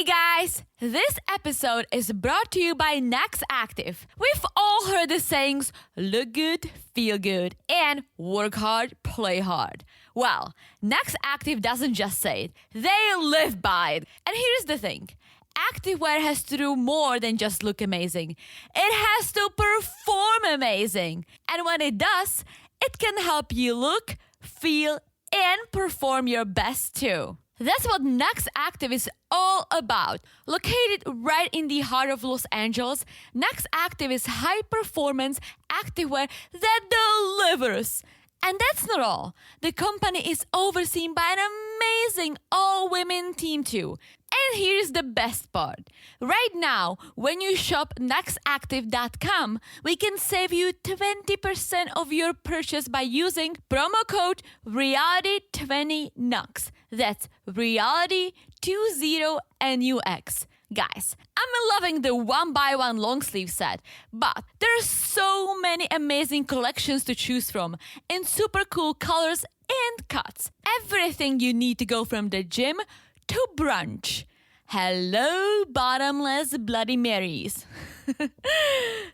Hey guys, this episode is brought to you by Next Active. We've all heard the sayings, look good, feel good, and work hard, play hard. Well, Next Active doesn't just say it, they live by it. And here's the thing, activewear has to do more than just look amazing. It has to perform amazing. And when it does, it can help you look, feel, and perform your best too. That's what Next Active is all about. Located right in the heart of Los Angeles, Next Active is high-performance activewear that delivers. And that's not all. The company is overseen by an amazing all-women team too. And here's the best part. Right now, when you shop nextactive.com, we can save you 20% of your purchase by using promo code REALITY20NUX. That's REALITY20NUX. Guys, I'm loving the one-by-one long sleeve set, but there are so many amazing collections to choose from in super cool colors and cuts. Everything you need to go from the gym to brunch. Hello, bottomless Bloody Marys.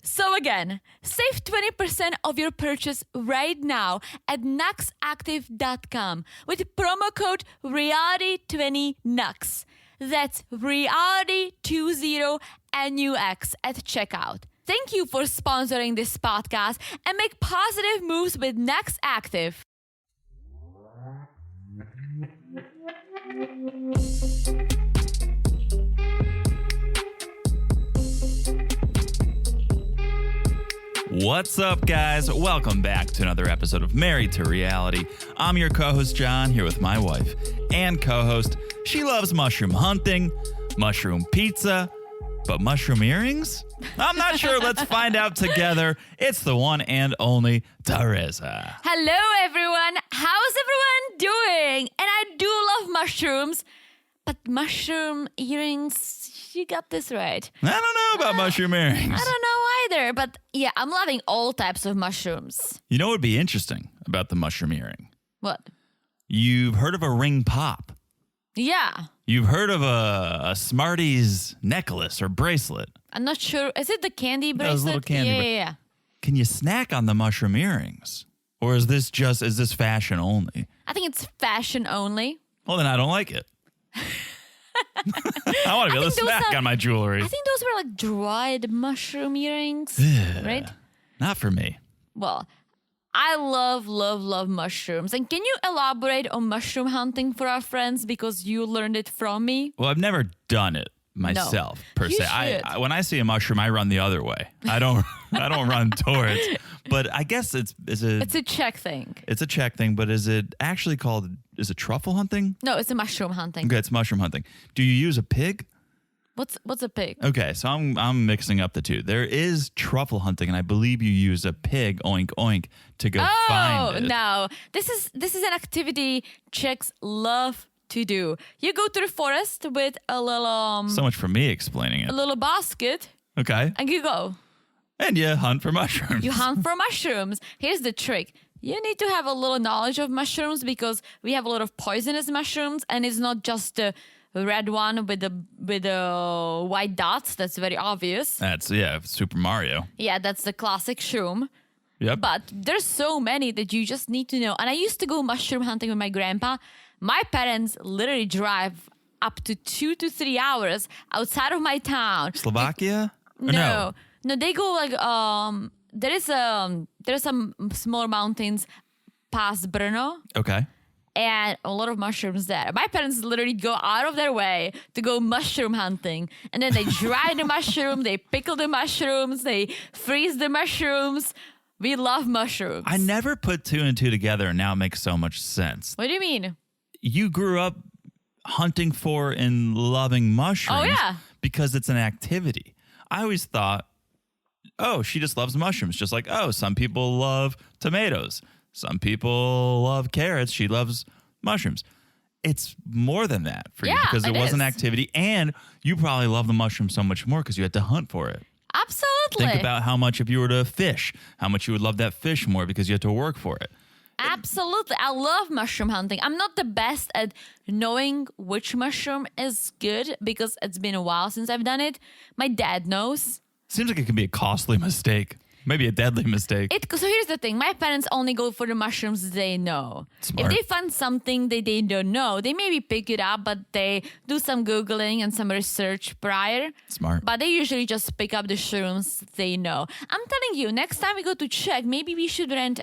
So again, save 20% of your purchase right now at nextactive.com with promo code REALITY20NUX. That's REALITY20NUX at checkout. Thank you for sponsoring this podcast and make positive moves with Next Active. What's up, guys? Welcome back to another episode of Married to Reality. I'm your co-host, John, here with my wife and co-host. She loves mushroom hunting, mushroom pizza, but mushroom earrings? I'm not sure. Let's find out together. It's the one and only Teresa. Hello, everyone. How's everyone doing? And I do love mushrooms, but mushroom earrings, you got this right. I don't know about mushroom earrings. I don't know either, but yeah, I'm loving all types of mushrooms. You know what would be interesting about the mushroom earring? What? You've heard of a ring pop. Yeah. You've heard of a Smarties necklace or bracelet. I'm not sure. Is it the candy bracelet? Those little candy Yeah. Can you snack on the mushroom earrings? Or is this fashion only? I think it's fashion only. Well, then I don't like it. I want to be able to snack on my jewelry. I think those were like dried mushroom earrings, right? Not for me. Well, I love mushrooms. And can you elaborate on mushroom hunting for our friends because you learned it from me? Well, I've never done it myself per You se. should. I when I see a mushroom, I run the other way. I don't run towards. But I guess it's a Czech thing. It's a Czech thing, but is it actually called? Is it truffle hunting? No, it's a mushroom hunting. Okay, it's mushroom hunting. Do you use a pig? What's a pig? Okay, so I'm mixing up the two. There is truffle hunting, and I believe you use a pig, oink oink, to go find it. Oh no, this is an activity Czechs love to do. You go to the forest with a little So much for me explaining it. a little basket, Okay, and you go. and you hunt for mushrooms. You hunt for mushrooms. Here's the trick. You need to have a little knowledge of mushrooms because we have a lot of poisonous mushrooms, and it's not just the red one with the white dots. That's very obvious. That's Super Mario. Yeah, that's the classic shroom. Yep. But there's so many that you just need to know. And I used to go mushroom hunting with my grandpa. My parents literally drive up to 2 to 3 hours outside of my town. Slovakia? Or No, they go like there is some small mountains past Brno. Okay. And a lot of mushrooms there. My parents literally go out of their way to go mushroom hunting. And then they dry the mushroom, they pickle the mushrooms, they freeze the mushrooms. We love mushrooms. I never put two and two together, and now it makes so much sense. What do you mean? You grew up hunting for and loving mushrooms. Oh, yeah. Because it's an activity. I always thought, oh, she just loves mushrooms. Just like, oh, some people love tomatoes. Some people love carrots. She loves mushrooms. It's more than that for you because it was an activity. And you probably love the mushroom so much more because you had to hunt for it. Absolutely. Think about how much if you were to fish, how much you would love that fish more because you had to work for it. Absolutely. I love mushroom hunting. I'm not the best at knowing which mushroom is good because it's been a while since I've done it. My dad knows. Seems like it can be a costly mistake. Maybe a deadly mistake. So here's the thing. My parents only go for the mushrooms they know. Smart. If they find something that they don't know, they maybe pick it up, but they do some Googling and some research prior. Smart. But they usually just pick up the shrooms they know. I'm telling you, next time we go to Czech, maybe we should rent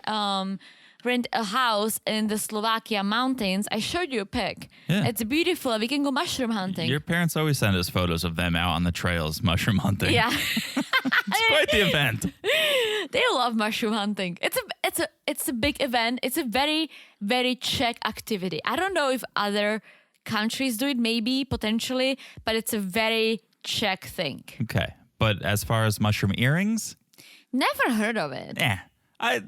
a house in the Slovakia mountains. I showed you a pic. Yeah. It's beautiful. We can go mushroom hunting. Your parents always send us photos of them out on the trails mushroom hunting. Yeah. It's quite the event. They love mushroom hunting. It's a big event. It's a very, very Czech activity. I don't know if other countries do it, maybe, potentially, but it's a very Czech thing. Okay. But as far as mushroom earrings? Never heard of it.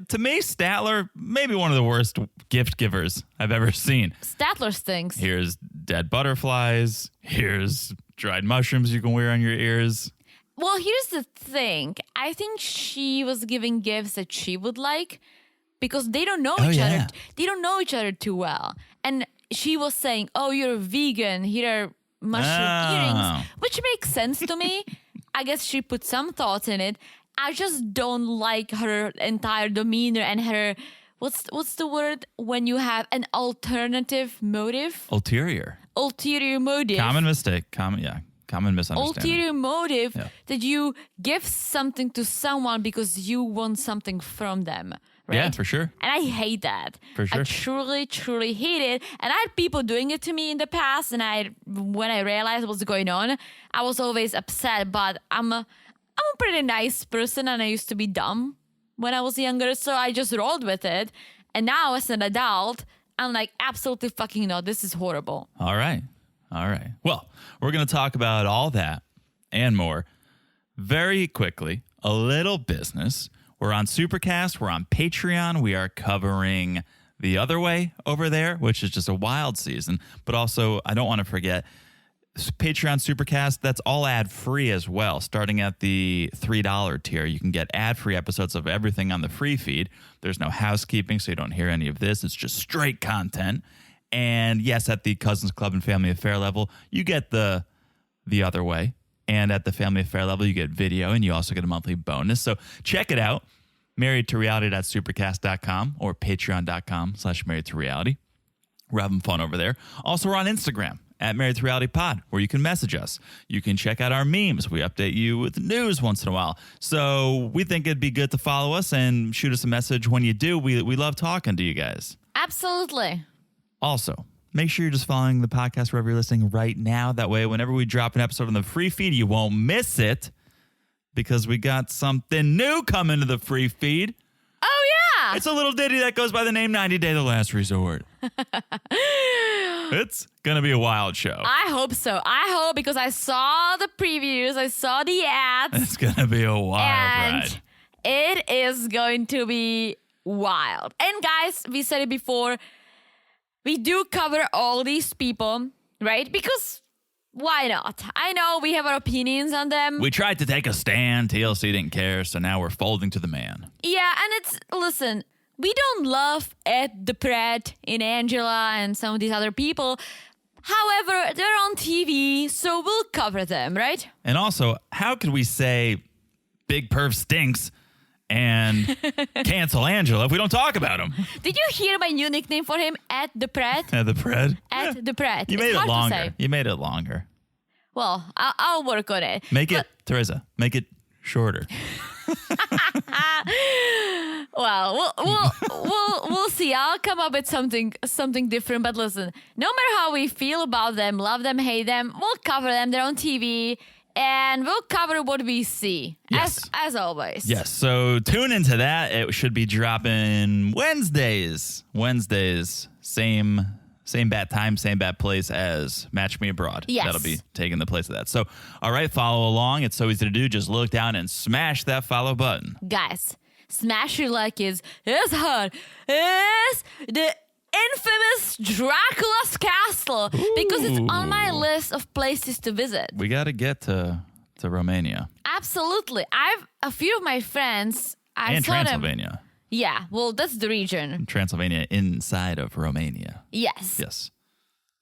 To me, Statler, maybe one of the worst gift givers I've ever seen. Statler stinks. Here's dead butterflies. Here's dried mushrooms you can wear on your ears. Well, here's the thing. I think she was giving gifts that she would like because they don't know each other. They don't know each other too well. And she was saying, "Oh, you're a vegan. Here are mushroom earrings," which makes sense to me. I guess she put some thought in it. I just don't like her entire demeanor and her, what's the word when you have an alternative motive? Ulterior Motive. Common mistake. Common misunderstanding. Ulterior motive that you give something to someone because you want something from them. Right? Yeah, for sure. And I hate that. For sure. I truly, truly hate it. And I had people doing it to me in the past. And when I realized what's going on, I was always upset. But I'm a pretty nice person. And I used to be dumb when I was younger. So I just rolled with it. And now as an adult, I'm like, absolutely fucking no. This is horrible. All right. Well, we're going to talk about all that and more very quickly. A little business. We're on Supercast. We're on Patreon. We are covering The Other Way over there, which is just a wild season. But also, I don't want to forget, Patreon Supercast, that's all ad-free as well. Starting at the $3 tier, you can get ad-free episodes of everything on the free feed. There's no housekeeping, so you don't hear any of this. It's just straight content. And yes, at the Cousins Club and Family Affair level, you get the Other Way. And at the Family Affair level, you get video, and you also get a monthly bonus. So check it out, marriedtoreality.supercast.com or patreon.com/marriedtoreality. We're having fun over there. Also, we're on Instagram at Married to Reality Pod, where you can message us. You can check out our memes. We update you with news once in a while. So we think it'd be good to follow us and shoot us a message when you do. We love talking to you guys. Absolutely. Also, make sure you're just following the podcast wherever you're listening right now. That way, whenever we drop an episode on the free feed, you won't miss it because we got something new coming to the free feed. Oh, yeah. It's a little ditty that goes by the name 90 Day The Last Resort. It's going to be a wild show. I hope so. I hope because I saw the previews. I saw the ads. It's going to be a wild ride. It is going to be wild. And guys, we said it before. We do cover all these people, right? Because why not? I know we have our opinions on them. We tried to take a stand. TLC didn't care, so now we're folding to the man. Yeah, and listen, we don't love Ed, the Pratt, and Angela, and some of these other people. However, they're on TV, so we'll cover them, right? And also, how could we say Big Perv stinks and cancel Angela if we don't talk about him? Did you hear my new nickname for him? Ed the Pratt? The Pratt? Ed the Pratt. You made it longer. You made it longer. Well, I'll work on it. Make it, Teresa, make it shorter. Well, we'll see. I'll come up with something different. But listen, no matter how we feel about them, love them, hate them, we'll cover them. They're on TV. And we'll cover what we see, as always. Yes, so tune into that. It should be dropping Wednesdays. Same bat time, same bat place as Match Me Abroad. Yes. That'll be taking the place of that. So, all right, follow along. It's so easy to do. Just look down and smash that follow button. Guys, smash your like is hard. Is the infamous Dracula's castle. Ooh. Because it's on my list of places to visit. We got to get to Romania. Absolutely. I've a few of my friends. And Transylvania. Yeah, well, that's the region. Transylvania inside of Romania. Yes. Yes.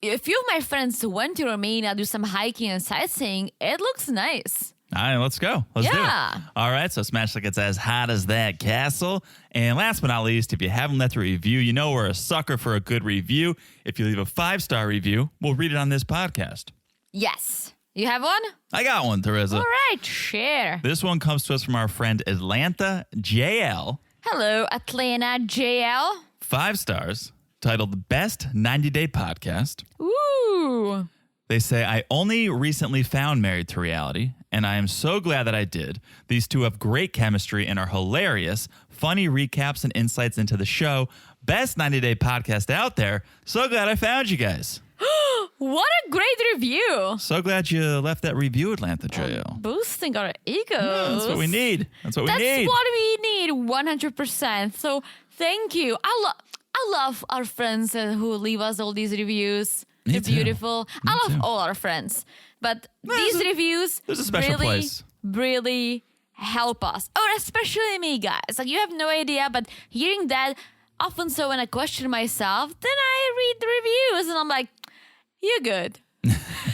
A few of my friends went to Romania, do some hiking and sightseeing. It looks nice. All right, let's go. Let's do it. Yeah. All right, so Smash Like It's As Hot as That Castle. And last but not least, if you haven't left a review, you know we're a sucker for a good review. If you leave a 5-star review, we'll read it on this podcast. Yes. You have one? I got one, Teresa. All right, share. This one comes to us from our friend Atlanta JL. Hello, Atlanta JL. 5 stars, titled Best 90-Day Podcast. Ooh. They say, I only recently found Married to Reality, and I am so glad that I did. These two have great chemistry and are hilarious. Funny recaps and insights into the show. Best 90-Day podcast out there. So glad I found you guys. What a great review. So glad you left that review, Atlanta JL. Boosting our egos. Yeah, that's what we need. That's what we That's need. what we need, 100%. So thank you. I love our friends who leave us all these reviews. Me They're too. beautiful. Me I love too. all our friends. But these reviews there's a special really, place. really help us. Or especially me, guys. Like, you have no idea, but hearing that, often so when I question myself, then I read the reviews and I'm like, you're good.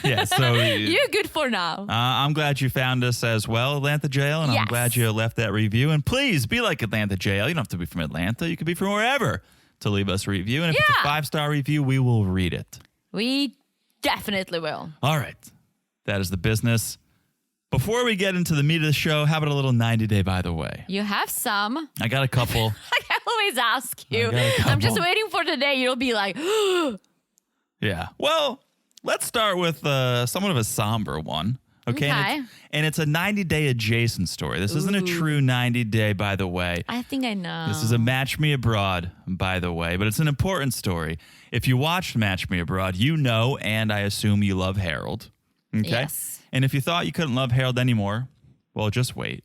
Yeah, so You're good for now. I'm glad you found us as well, Atlanta JL, and I'm Yes. glad you left that review. And please be like Atlanta JL. You don't have to be from Atlanta. You could be from wherever to leave us a review. And if it's a Yeah. 5-star review, we will read it. We definitely will. All right. That is the business. Before we get into the meat of the show, how about a little 90-day by the way? You have some. I got a couple. I always ask you. got a I'm just couple. waiting for the day you'll be like, Yeah. Well, let's start with somewhat of a somber one. Okay. Okay. And it's a 90-day adjacent story. This isn't a true 90-day, by the way. I think I know. This is a Match Me Abroad, by the way, but it's an important story. If you watched Match Me Abroad, you know, and I assume you love Harold. Okay. Yes. And if you thought you couldn't love Harold anymore, well, just wait.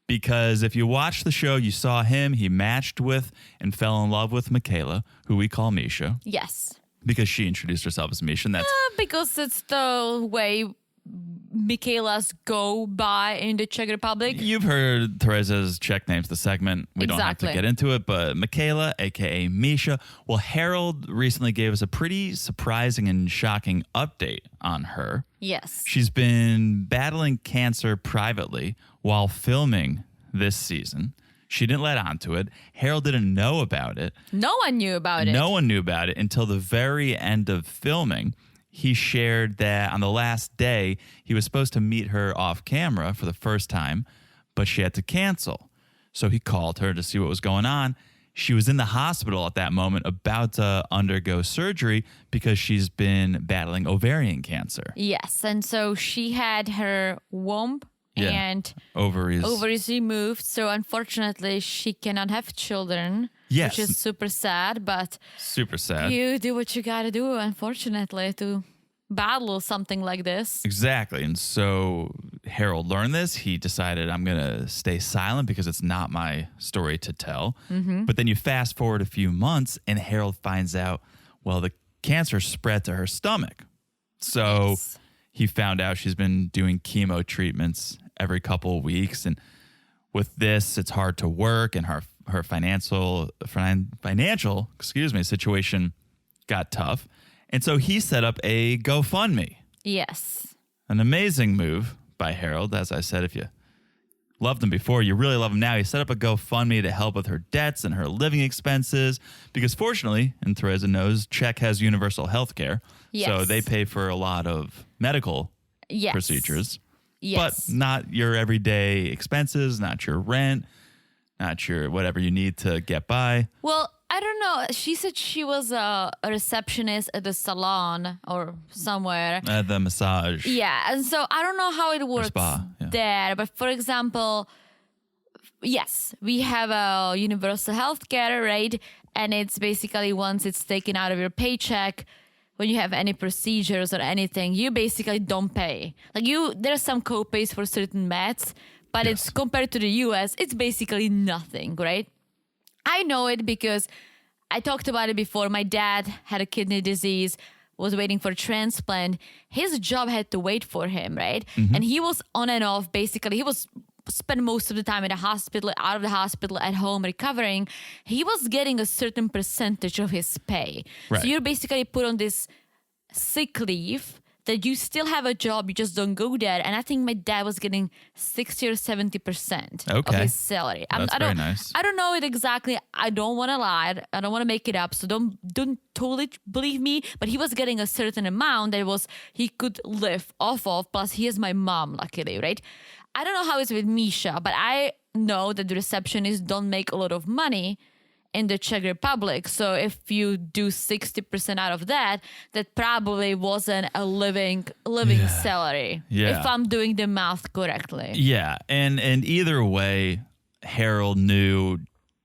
Because if you watched the show, you saw him, he matched with and fell in love with Michaela, who we call Misha, Yes. because she introduced herself as Misha. And that's Because it's the way Michaelas go by in the Czech Republic. You've heard Teresa's Czech names, the segment. We don't have to Exactly. get into it, but Michaela, a.k.a. Misha. Well, Harold recently gave us a pretty surprising and shocking update on her. Yes. She's been battling cancer privately while filming this season. She didn't let on to it. Harold didn't know about it. No one knew about it. No one knew about it until the very end of filming. He shared that on the last day, he was supposed to meet her off camera for the first time, but she had to cancel. So he called her to see what was going on. She was in the hospital at that moment, about to undergo surgery because she's been battling ovarian cancer. Yes. And so she had her womb Yeah. and Ovaries. removed. So unfortunately, she cannot have children. Yes. Which is super sad, but Super sad. you do what you gotta do, unfortunately, to battle something like this. Exactly. And so Harold learned this. He decided, I'm going to stay silent because it's not my story to tell. Mm-hmm. But then you fast forward a few months and Harold finds out, well, the cancer spread to her stomach. So Yes. he found out she's been doing chemo treatments every couple of weeks. And with this, it's hard to work, and her financial situation got tough. And so he set up a GoFundMe. Yes. An amazing move by Harold. As I said, if you loved him before, you really love him now. He set up a GoFundMe to help with her debts and her living expenses because fortunately, and Teresa knows, Czech has universal health care. Yes. So they pay for a lot of medical Yes. procedures. Yes. But not your everyday expenses, not your rent, not your whatever you need to get by. Well, I don't know. She said she was a receptionist at the salon or somewhere. The massage. Yeah, and so I don't know how it works spa, yeah. there. But for example, yes, we have a universal health care, right? And it's basically once it's taken out of your paycheck, when you have any procedures or anything, you basically don't pay. Like there's some co-pays for certain meds, but Yes. it's compared to the US, it's basically nothing, right? I know it because I talked about it before. My dad had a kidney disease, was waiting for a transplant. His job had to wait for him, right? Mm-hmm. And he was on and off. Basically, he was spent most of the time in the hospital, out of the hospital, at home recovering, he was getting a certain percentage of his pay. Right. So you're basically put on this sick leave that you still have a job, you just don't go there. And I think my dad was getting 60 or 70% of his salary. That's very nice. I don't know it exactly. I don't want to lie. I don't want to make it up. So don't totally believe me. But he was getting a certain amount that he could live off of. Plus he has my mom, luckily, right? I don't know how it's with Misha, but I know that the receptionists don't make a lot of money in the Czech Republic. So if you do 60% out of that, that probably wasn't a living salary. Yeah. If I'm doing the math correctly. Yeah. And either way, Harold knew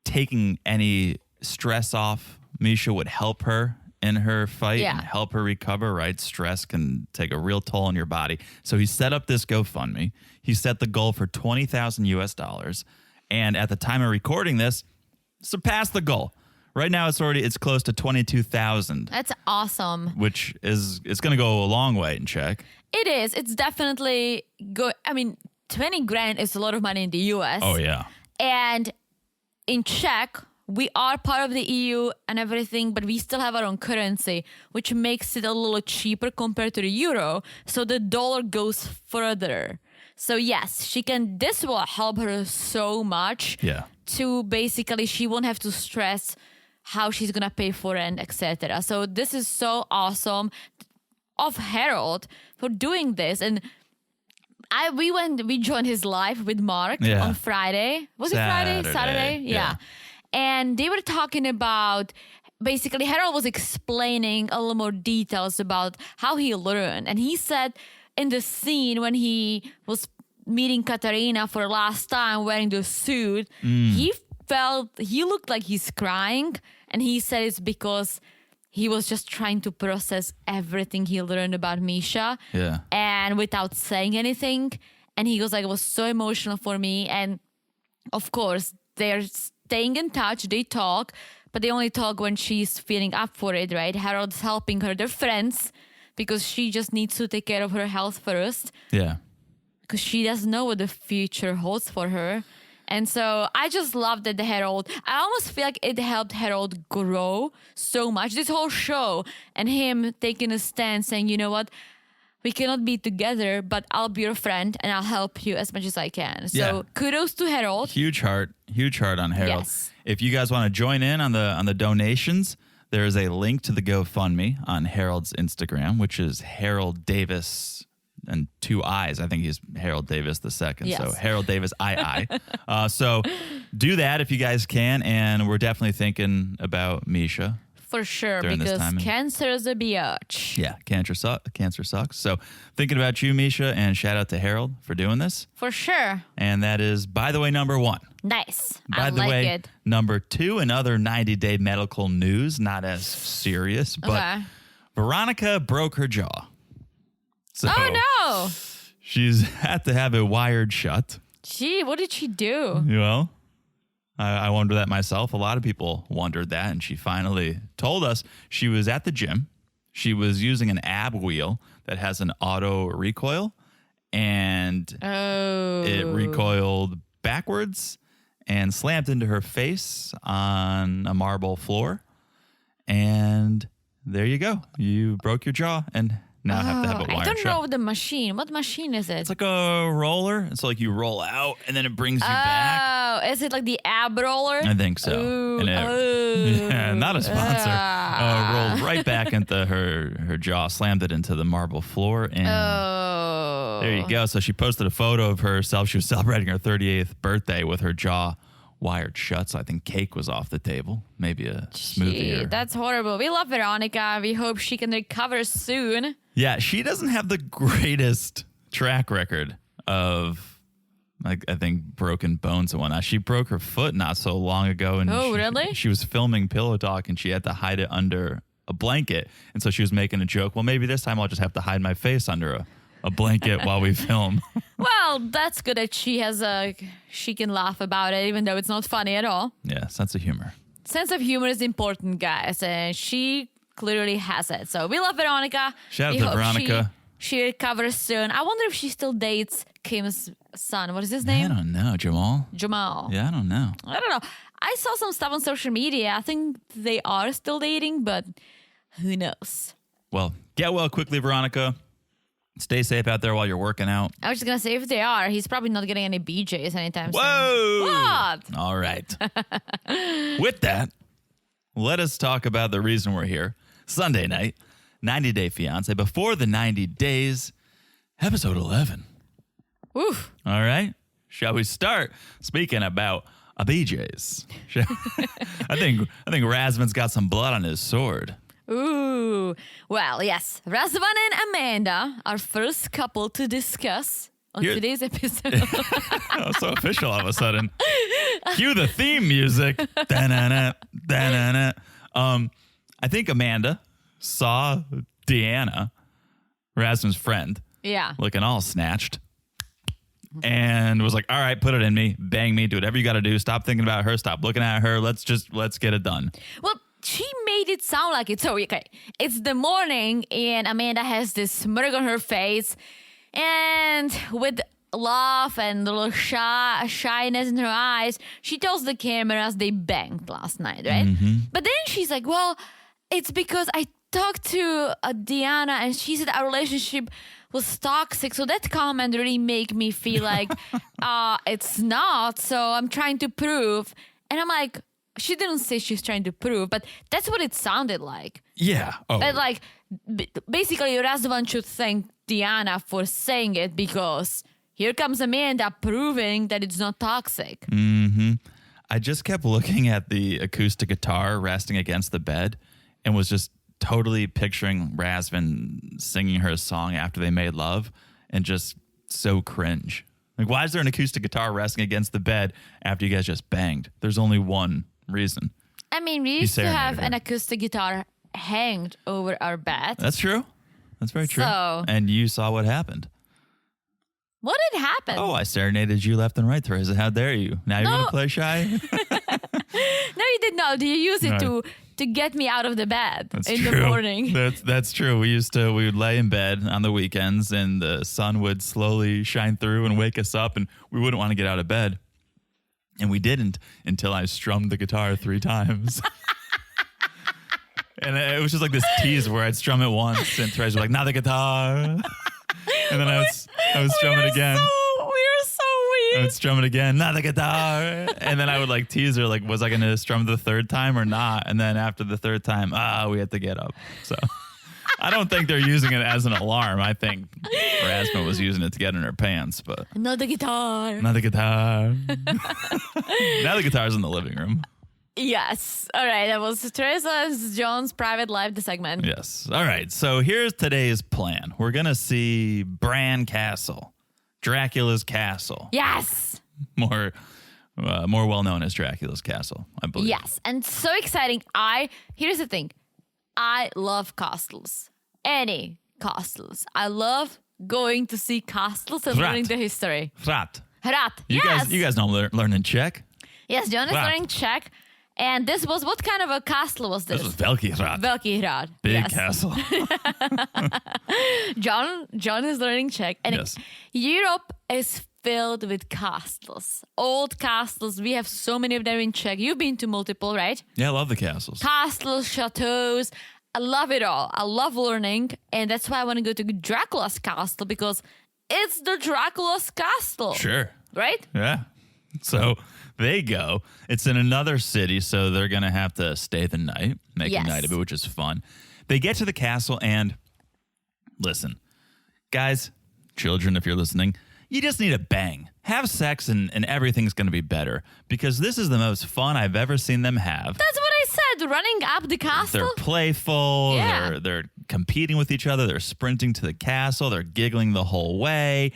taking any stress off Misha would help her in her fight and help her recover, right? Stress can take a real toll on your body. So he set up this GoFundMe. He set the goal for $20,000 US. And at the time of recording this, surpassed the goal. Right now it's close to 22,000. That's awesome. Which is going to go a long way in Czech. It is. It's definitely good. I mean, 20 grand is a lot of money in the US. Oh yeah. And in Czech, we are part of the EU and everything, but we still have our own currency, which makes it a little cheaper compared to the euro. So the dollar goes further. So yes, this will help her so much. Yeah. To basically, she won't have to stress how she's gonna pay for rent, etc. So this is so awesome of Harold for doing this. And we joined his live with Mark on Friday. Was it Friday? Saturday? Yeah. And they were talking about, basically Harold was explaining a little more details about how he learned. And he said in the scene when he was meeting Katarina for the last time wearing the suit, he looked like he's crying. And he said it's because he was just trying to process everything he learned about Misha. Yeah. And without saying anything. And he goes like, it was so emotional for me. And of course, they're staying in touch. They talk, but they only talk when she's feeling up for it, right? Harold's helping her. They're friends because she just needs to take care of her health first. Yeah. Because she doesn't know what the future holds for her. And so I just love that I almost feel like it helped Harold grow so much. This whole show and him taking a stand saying, you know what? We cannot be together, but I'll be your friend and I'll help you as much as I can. So kudos to Harold. Huge heart on Harold. Yes. If you guys want to join in on the donations, there is a link to the GoFundMe on Harold's Instagram, which is Harold Davis and 2 I's. I think he's Harold Davis II. Yes. So Harold Davis II. So do that if you guys can. And we're definitely thinking about Misha. For sure, because cancer is a bitch. Yeah, cancer sucks. So thinking about you, Misha, and shout out to Harold for doing this. For sure. And that is, by the way, number 1. Nice. By the way, number 2, another 90-day medical news, not as serious, but Veronica broke her jaw. So oh, no. She's had to have it wired shut. Gee, what did she do? Well, I wonder that myself. A lot of people wondered that, and she finally told us she was at the gym. She was using an ab wheel that has an auto recoil, and it recoiled backwards and slammed into her face on a marble floor. And there you go. You broke your jaw, and now I have to have it wired shut. I don't shut. know the machine. What machine is it? It's like a roller. It's like you roll out and then it brings you back. Oh, is it like the ab roller? I think so. Ooh. And yeah, not a sponsor. Rolled right back into her jaw, slammed it into the marble floor. And there you go. So she posted a photo of herself. She was celebrating her 38th birthday with her jaw wired shut. So I think cake was off the table. Maybe a smoothie. That's horrible. We love Veronica. We hope she can recover soon. Yeah, she doesn't have the greatest track record of, like, I think, broken bones and whatnot. She broke her foot not so long ago. And really? She was filming Pillow Talk and she had to hide it under a blanket. And so she was making a joke. Well, maybe this time I'll just have to hide my face under a blanket while we film. Well, that's good that she can laugh about it, even though it's not funny at all. Yeah, sense of humor. Sense of humor is important, guys. And she clearly has it. So we love Veronica. Shout out to Veronica. she recovers soon. I wonder if she still dates Kim's son. What is his name? I don't know, Jamal. Jamal. Yeah, I don't know. I don't know. I saw some stuff on social media. I think they are still dating, but who knows? Well, get well quickly, Veronica. Stay safe out there while you're working out. I was just going to say, if they are, he's probably not getting any BJs anytime soon. Whoa! What? All right. With that, let us talk about the reason we're here. Sunday night, 90 Day Fiancé. Before the 90 days, episode 11. Oof. All right. Shall we start speaking about BJs? I think Razvan's got some blood on his sword. Ooh. Well, yes. Razvan and Amanda, our first couple to discuss on today's episode. Oh, so official all of a sudden. Cue the theme music. Da-na-na, da-na-na. I think Amanda saw Deanna, Razvan's friend, looking all snatched, and was like, all right, put it in me, bang me, do whatever you got to do. Stop thinking about her. Stop looking at her. Let's get it done. Well, she made it sound like it. So, okay, it's the morning and Amanda has this smirk on her face and with love and a little shyness in her eyes, she tells the cameras they banged last night, right? Mm-hmm. But then she's like, well, it's because I talked to Deanna and she said our relationship was toxic. So that comment really made me feel like it's not. So I'm trying to prove. And I'm like, she didn't say she's trying to prove, but that's what it sounded like. Yeah. Oh. But like, basically, Razvan should thank Deanna for saying it because here comes Amanda proving that it's not toxic. Mm-hmm. I just kept looking at the acoustic guitar resting against the bed and was just totally picturing Razvan singing her a song after they made love and just so cringe. Like, why is there an acoustic guitar resting against the bed after you guys just banged? There's only one reason. I mean, we used to have an acoustic guitar hanged over our bed. That's true. That's very true. So, and you saw what happened. What had happened? Oh, I serenaded you left and right, Teresa. How dare you? Now you're going to play shy? No, you did not. You use it to get me out of the bed in the morning. That's true. We would lay in bed on the weekends and the sun would slowly shine through and wake us up and we wouldn't want to get out of bed. And we didn't until I strummed the guitar 3 times. And it was just like this tease where I'd strum it once and Teresa was like, not the guitar. And then I would strum it again. We were so weird. I would strum it again, not the guitar. And then I would like tease her, like, was I going to strum the 3rd time or not? And then after the 3rd time, we had to get up. So I don't think they're using it as an alarm. I think Razvan was using it to get in her pants, but not the guitar. Not the guitar. Now the guitar's in the living room. Yes. All right. That was Teresa's John's private life, the segment. Yes. All right. So here's today's plan. We're going to see Bran Castle, Dracula's castle. Yes. More well known as Dracula's castle, I believe. Yes. And so exciting. Here's the thing. I love castles. Any castles. I love going to see castles and learning the history. Hrad. You guys know learning Czech? Yes, John is learning Czech. And this was, what kind of a castle was this? This was Velký Hrad. Big castle. John is learning Czech. And Europe is filled with castles. Old castles. We have so many of them in Czech. You've been to multiple, right? Yeah, I love the castles. Castles, chateaus. I love it all. I love learning. And that's why I want to go to Dracula's castle because it's the Dracula's castle. Sure. Right? Yeah. So they go. It's in another city, so they're going to have to stay the night, make a night of it, which is fun. They get to the castle and listen, guys, children, if you're listening, you just need a bang. Have sex and everything's going to be better because this is the most fun I've ever seen them have. That's what I said, running up the castle. They're playful. Yeah. They're competing with each other. They're sprinting to the castle. They're giggling the whole way.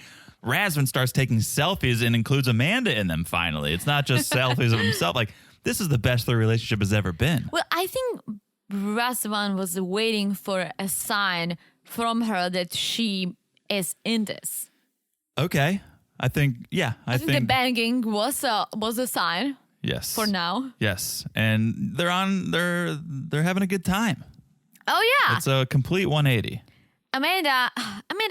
Razvan starts taking selfies and includes Amanda in them finally. It's not just selfies of himself. Like, this is the best their relationship has ever been. Well, I think Razvan was waiting for a sign from her that she is in this. Okay. I think the banging was a sign. Yes. For now. Yes. And they're having a good time. Oh, yeah. It's a complete 180. Amanda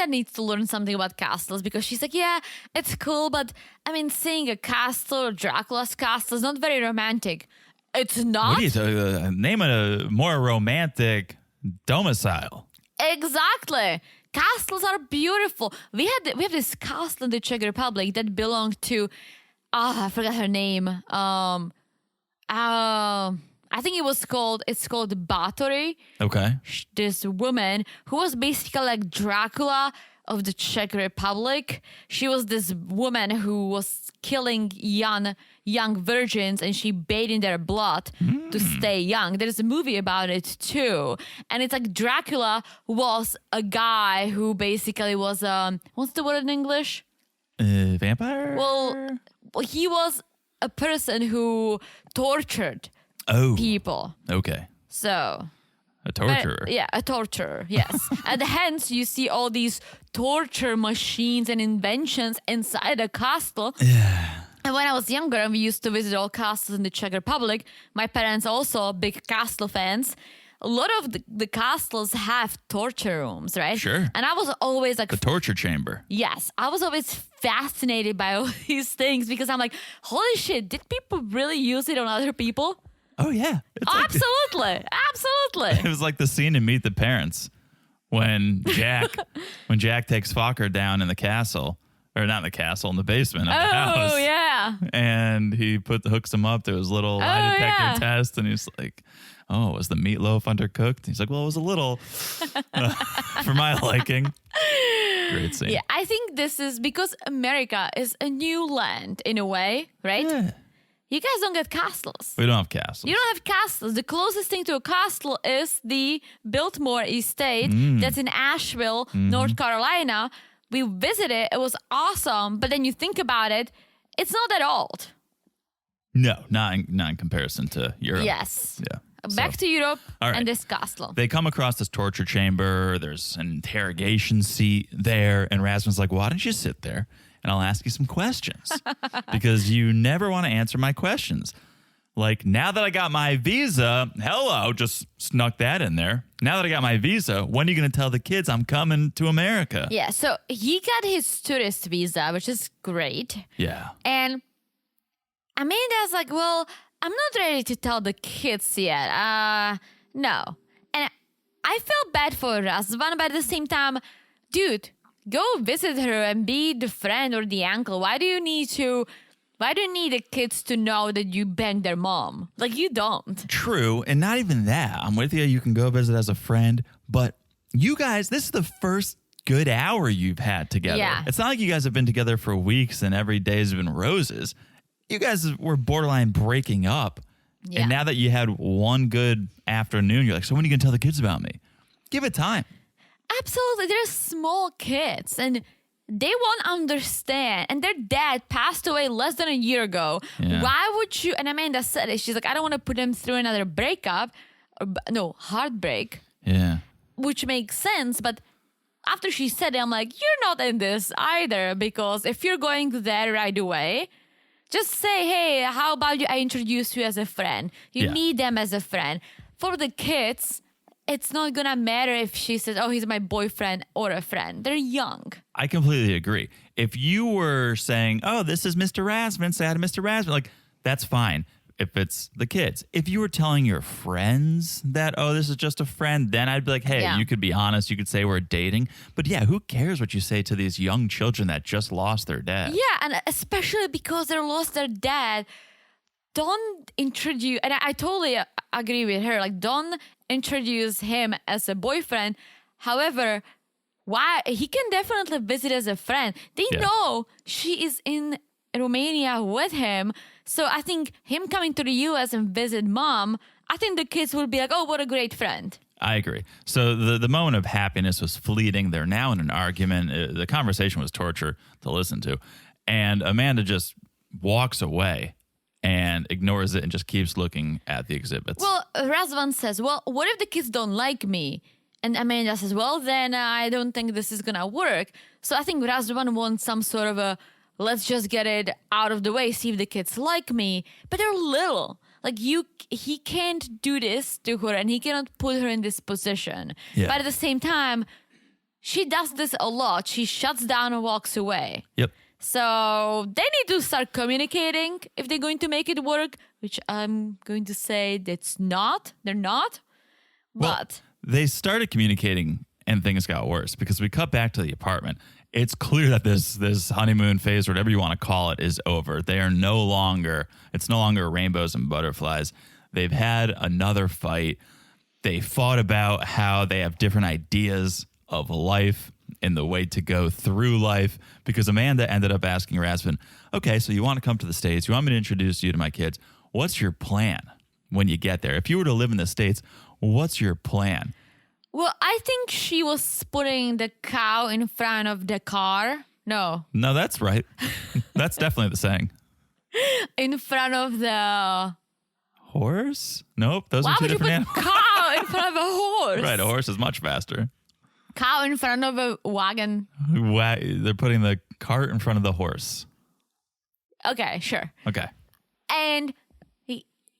needs to learn something about castles because she's like, yeah, it's cool, but I mean, seeing a castle or Dracula's castle is not very romantic. It's not. What are you talking? Name a more romantic domicile. Exactly. Castles are beautiful. We have this castle in the Czech Republic that belonged to, I forgot her name. I think it's called Batory. Okay. This woman who was basically like Dracula of the Czech Republic. She was this woman who was killing young virgins and she bathed in their blood to stay young. There's a movie about it too. And it's like Dracula was a guy who basically was, what's the word in English? Vampire? Well, he was a person who tortured people. Okay. So a torturer. A torturer, yes. And hence you see all these torture machines and inventions inside a castle. Yeah. And when I was younger and we used to visit all castles in the Czech Republic, my parents also big castle fans. A lot of the castles have torture rooms, right? Sure. And I was always like... The torture chamber. Yes. I was always fascinated by all these things because I'm like, holy shit, did people really use it on other people? Oh, yeah. Absolutely. Absolutely. It was like the scene in Meet the Parents when Jack takes Fokker down in the castle, or not in the castle, in the basement of the house. Oh, yeah. And he hooks him up to his little lie detector test, and he's like, oh, was the meatloaf undercooked? He's like, well, it was a little for my liking. Great scene. Yeah, I think this is because America is a new land in a way, right? Yeah. You guys don't get castles. We don't have castles. You don't have castles. The closest thing to a castle is the Biltmore Estate that's in Asheville, North Carolina. We visited. It was awesome. But then you think about it, it's not that old. No, not in comparison to Europe. Yes. Yeah. Back to Europe all right. and this castle. They come across this torture chamber. There's an interrogation seat there. And Razvan's like, why don't you sit there? And I'll ask you some questions because you never want to answer my questions. Like, now that I got my visa, just snuck that in there. Now that I got my visa, when are you going to tell the kids I'm coming to America? Yeah, so he got his tourist visa, which is great. Yeah. And Amanda's like, well, I'm not ready to tell the kids yet. No. And I felt bad for Razvan, but at the same time, dude, go visit her and be the friend or the uncle. Why do you need the kids to know that you banged their mom? Like, you don't. True. And not even that. I'm with you. You can go visit as a friend. But you guys, this is the first good hour you've had together. Yeah. It's not like you guys have been together for weeks and every day has been roses. You guys were borderline breaking up. Yeah. And now that you had one good afternoon, you're like, so when are you going to tell the kids about me? Give it time. Absolutely. They're small kids and they won't understand. And their dad passed away less than a year ago. Yeah. Why would you? And Amanda said it. She's like, I don't want to put them through another breakup. Heartbreak. Yeah. Which makes sense. But after she said it, I'm like, you're not in this either. Because if you're going there right away, just say, hey, how about I introduce you as a friend? You need them as a friend. For the kids, it's not going to matter if she says, oh, he's my boyfriend or a friend. They're young. I completely agree. If you were saying, oh, this is Mr. Razvan, say hi to Mr. Razvan, like, that's fine if it's the kids. If you were telling your friends that, oh, this is just a friend, then I'd be like, hey, you could be honest. You could say we're dating. But yeah, who cares what you say to these young children that just lost their dad? Yeah, and especially because they lost their dad, don't introduce, and I totally agree with her, like, don't introduce him as a boyfriend. However, why he can definitely visit as a friend. They know she is in Romania with him. So I think him coming to the US and visit mom, I think the kids will be like, oh, what a great friend. I agree. So the moment of happiness was fleeting. They're now in an argument. The conversation was torture to listen to. And Amanda just walks away and ignores it and just keeps looking at the exhibits. Well, Razvan says, well, what if the kids don't like me? And Amanda says, well, then I don't think this is going to work. So I think Razvan wants some sort of a, let's just get it out of the way, see if the kids like me. But they're little. Like, he can't do this to her and he cannot put her in this position. Yeah. But at the same time, she does this a lot. She shuts down and walks away. Yep. So they need to start communicating if they're going to make it work, which I'm going to say that's not. They're not. But they started communicating and things got worse because we cut back to the apartment. It's clear that this honeymoon phase, whatever you want to call it, is over. They are no longer, it's no longer rainbows and butterflies. They've had another fight. They fought about how they have different ideas of life and the way to go through life, because Amanda ended up asking Razvan, okay, so you want to come to the States. You want me to introduce you to my kids. What's your plan when you get there? If you were to live in the States, what's your plan? Well, I think she was putting the cow in front of the car. No, that's right. That's definitely the saying. In front of the horse? Nope, those Why are two would you different put animals. cow in front of a horse? Right, a horse is much faster. Cow in front of a wagon. They're putting the cart in front of the horse. Okay, sure. Okay. And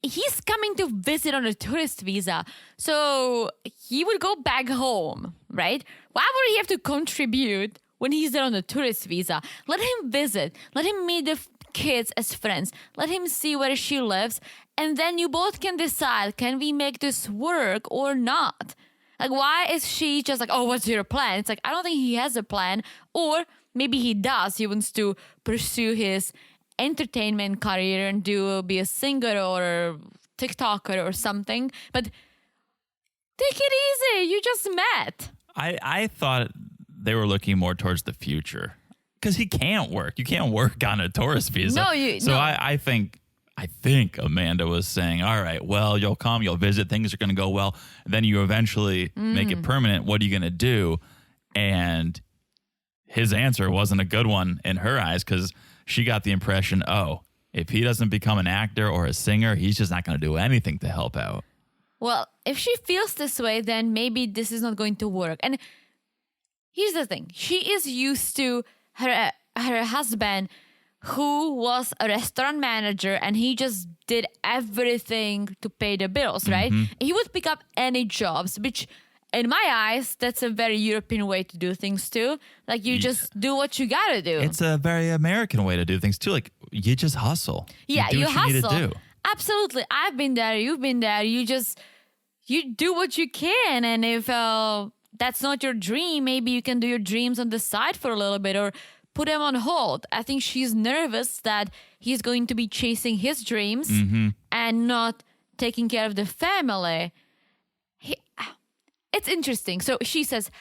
he's coming to visit on a tourist visa. So he would go back home, right? Why would he have to contribute when he's there on a tourist visa? Let him visit. Let him meet the kids as friends. Let him see where she lives. And then you both can decide, can we make this work or not? Like, why is she just like, oh, what's your plan? It's like, I don't think he has a plan. Or maybe he does. He wants to pursue his entertainment career and be a singer or a TikToker or something. But take it easy. You just met. I thought they were looking more towards the future because he can't work. You can't work on a tourist visa. No. I think Amanda was saying, all right, well, you'll come, you'll visit, things are going to go well. Then you eventually make it permanent. What are you going to do? And his answer wasn't a good one in her eyes because she got the impression, oh, if he doesn't become an actor or a singer, he's just not going to do anything to help out. Well, if she feels this way, then maybe this is not going to work. And here's the thing. She is used to her husband, who was a restaurant manager, and he just did everything to pay the bills, right? He would pick up any jobs, which in my eyes, that's a very European way to do things too. Like, you just do what you gotta do. It's a very American way to do things too. Like, you just hustle. Yeah, you do what hustle. You need to do. Absolutely. I've been there. You've been there. You do what you can. And if that's not your dream, maybe you can do your dreams on the side for a little bit or put them on hold. I think she's nervous that he's going to be chasing his dreams and not taking care of the family. It's interesting. So she says,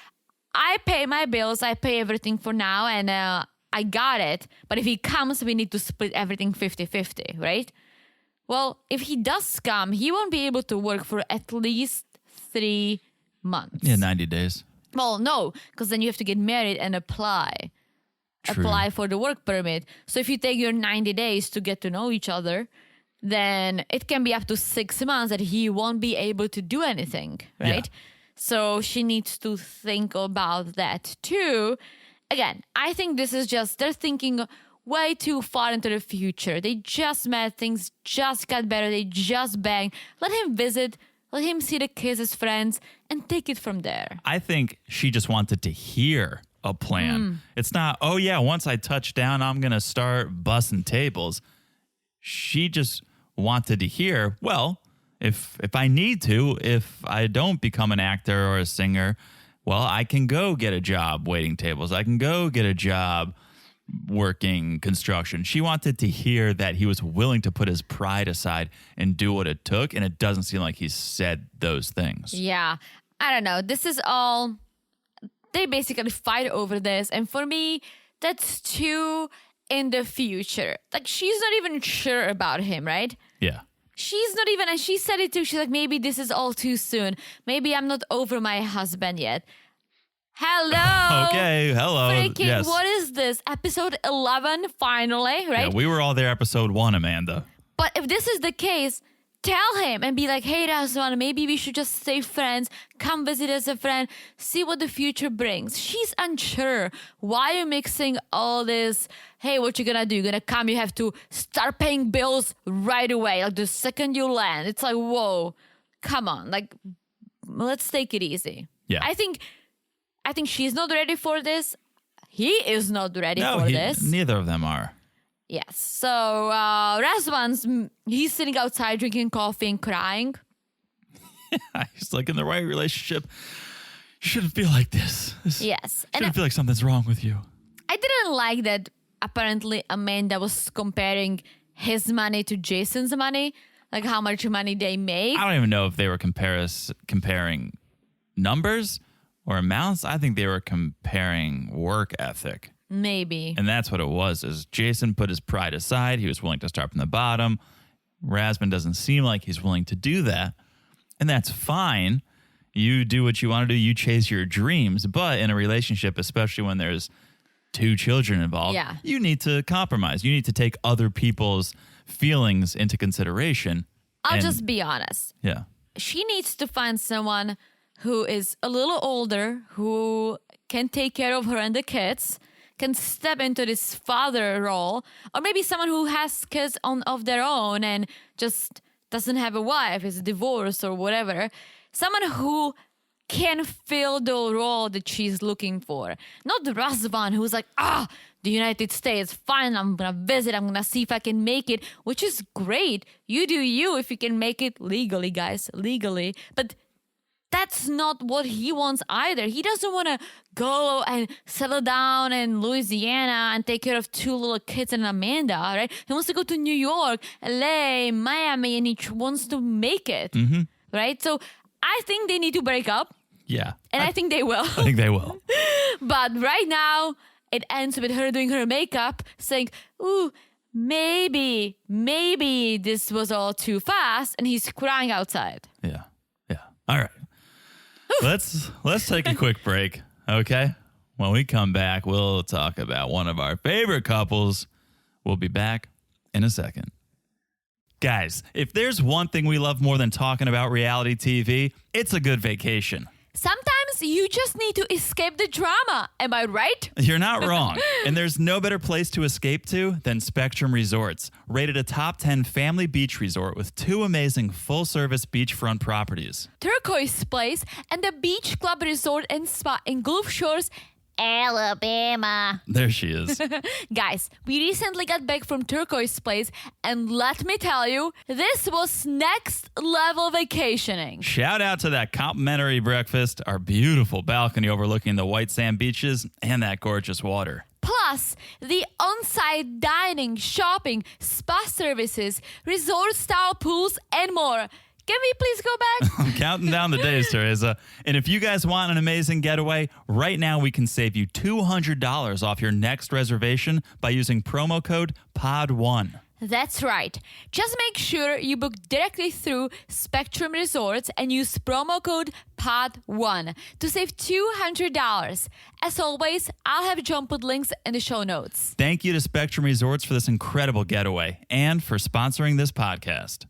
I pay my bills, I pay everything for now, and I got it. But if he comes, we need to split everything 50-50, right? Well, if he does come, he won't be able to work for at least 3 months. Yeah, 90 days. Well, no, because then you have to get married and apply. True. Apply for the work permit. So if you take your 90 days to get to know each other, then it can be up to 6 months that he won't be able to do anything, right? Yeah. So she needs to think about that too. Again, I think this is just, they're thinking way too far into the future. They just met, things just got better, they just banged. Let him visit, let him see the kids as friends, and take it from there. I think she just wanted to hear a plan. It's not, oh yeah, once I touch down, I'm going to start bussing tables. She just wanted to hear, well, if I need to, if I don't become an actor or a singer, well, I can go get a job waiting tables. I can go get a job working construction. She wanted to hear that he was willing to put his pride aside and do what it took, and it doesn't seem like he said those things. Yeah, I don't know. This is all, they basically fight over this, and for me, that's too in the future. Like, she's not even sure about him, right? Yeah. She's not even, and she said it too, she's like, maybe this is all too soon. Maybe I'm not over my husband yet. Hello. Okay, hello. Freaking, yes. What is this? Episode 11, finally, right? Yeah, we were all there episode 1, Amanda. But if this is the case, tell him and be like, hey, Razvan, maybe we should just stay friends. Come visit as a friend. See what the future brings. She's unsure. Why are you mixing all this? Hey, what you gonna do? You're gonna come, you have to start paying bills right away. Like, the second you land. It's like, whoa, come on. Like, let's take it easy. Yeah. I think I think she's not ready for this. He is not ready for this. Neither of them are. Yes. So Razvan's, he's sitting outside drinking coffee and crying. He's like, in the right relationship, you shouldn't feel like this. Yes. Shouldn't feel like something's wrong with you. I didn't like that apparently Amanda was comparing his money to Jason's money, like how much money they make. I don't even know if they were comparing numbers or amounts. I think they were comparing work ethic. Maybe. And that's what it was, is Jason put his pride aside. He was willing to start from the bottom. Razvan doesn't seem like he's willing to do that. And that's fine. You do what you want to do. You chase your dreams. But in a relationship, especially when there's 2 children involved, you need to compromise. You need to take other people's feelings into consideration. I'll just be honest. Yeah. She needs to find someone who is a little older, who can take care of her and the kids, can step into this father role, or maybe someone who has kids of their own and just doesn't have a wife, is divorced or whatever. Someone who can fill the role that she's looking for. Not Razvan, who's like, the United States, fine, I'm going to visit, I'm going to see if I can make it, which is great. You do you if you can make it legally, guys, legally. But that's not what he wants either. He doesn't want to go and settle down in Louisiana and take care of 2 little kids and Amanda, right? He wants to go to New York, LA, Miami, and he wants to make it, right? So I think they need to break up. Yeah. And I think they will. I think they will. But right now, it ends with her doing her makeup, saying, ooh, maybe this was all too fast, and he's crying outside. Yeah. All right. Let's take a quick break, okay? When we come back, we'll talk about one of our favorite couples. We'll be back in a second. Guys, if there's one thing we love more than talking about reality TV, it's a good vacation. Sometimes you just need to escape the drama. Am I right? You're not wrong. And there's no better place to escape to than Spectrum Resorts, rated a top 10 family beach resort with 2 amazing full-service beachfront properties. Turquoise Place and the Beach Club Resort and Spa in Gulf Shores, Alabama. There she is. Guys, we recently got back from Turquoise Place, and let me tell you, this was next level vacationing. Shout out to that complimentary breakfast, our beautiful balcony overlooking the white sand beaches, and that gorgeous water. Plus, the on-site dining, shopping, spa services, resort-style pools, and more. Can we please go back? I'm counting down the days, Teresa. And if you guys want an amazing getaway, right now we can save you $200 off your next reservation by using promo code POD1. That's right. Just make sure you book directly through Spectrum Resorts and use promo code POD1 to save $200. As always, I'll have John put links in the show notes. Thank you to Spectrum Resorts for this incredible getaway and for sponsoring this podcast.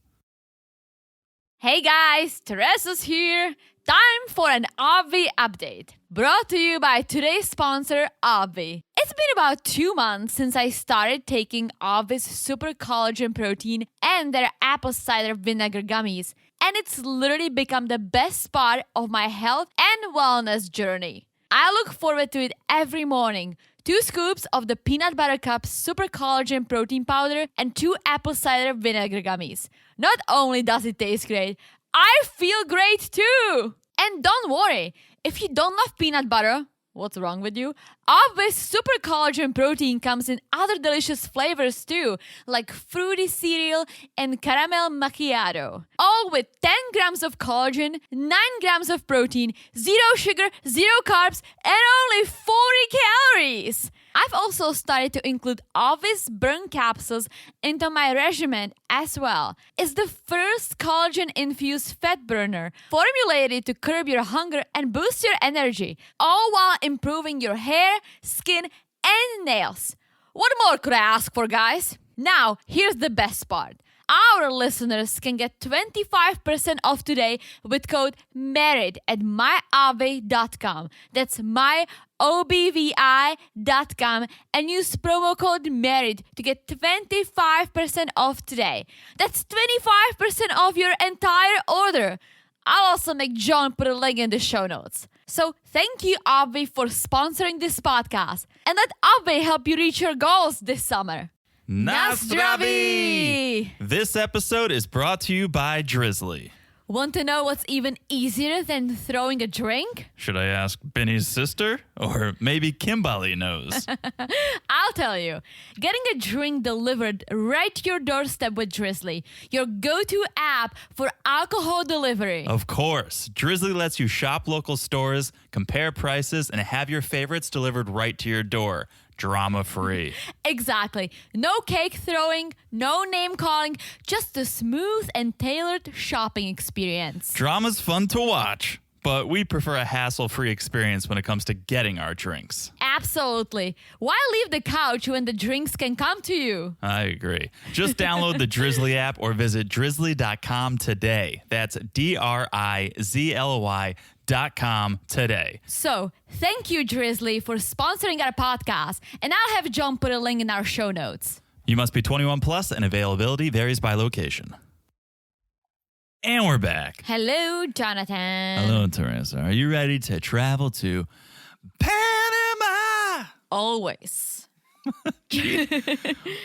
Hey guys, Teresa's here. Time for an Obvi update. Brought to you by today's sponsor, Obvi. It's been about 2 months since I started taking Obvi's Super Collagen Protein and their apple cider vinegar gummies, and it's literally become the best part of my health and wellness journey. I look forward to it every morning. 2 scoops of the Peanut Butter Cup Super Collagen Protein Powder and 2 apple cider vinegar gummies. Not only does it taste great, I feel great too! And don't worry, if you don't love peanut butter, what's wrong with you? Obvi's Super Collagen Protein comes in other delicious flavors too, like fruity cereal and caramel macchiato. All with 10 grams of collagen, 9 grams of protein, 0 sugar, 0 carbs, and only 40 calories. I've also started to include Obvi's burn capsules into my regimen as well. It's the first collagen-infused fat burner, formulated to curb your hunger and boost your energy, all while improving your hair, skin, and nails. What more could I ask for, guys? Now, here's the best part. Our listeners can get 25% off today with code MARRIED at myobvi.com. That's myobvi.com and use promo code MARRIED to get 25% off today. That's 25% off your entire order. I'll also make John put a link in the show notes. So thank you, Obvi, for sponsoring this podcast. And let Obvi help you reach your goals this summer. Na Zdraví! This episode is brought to you by Drizzly. Want to know what's even easier than throwing a drink? Should I ask Benny's sister? Or maybe Kimberly knows. I'll tell you. Getting a drink delivered right to your doorstep with Drizzly, your go-to app for alcohol delivery. Of course. Drizzly lets you shop local stores, compare prices, and have your favorites delivered right to your door. Drama-free. Exactly. No cake throwing, no name calling, just a smooth and tailored shopping experience. Drama's fun to watch, but we prefer a hassle-free experience when it comes to getting our drinks. Absolutely. Why leave the couch when the drinks can come to you? I agree. Just download the Drizzly app or visit drizzly.com today. That's DRIZLY.com today. So, thank you, Drizzly, for sponsoring our podcast, and I'll have John put a link in our show notes. You must be 21 plus, and availability varies by location. And we're back. Hello, Jonathan. Hello, Teresa. Are you ready to travel to Panama? Always.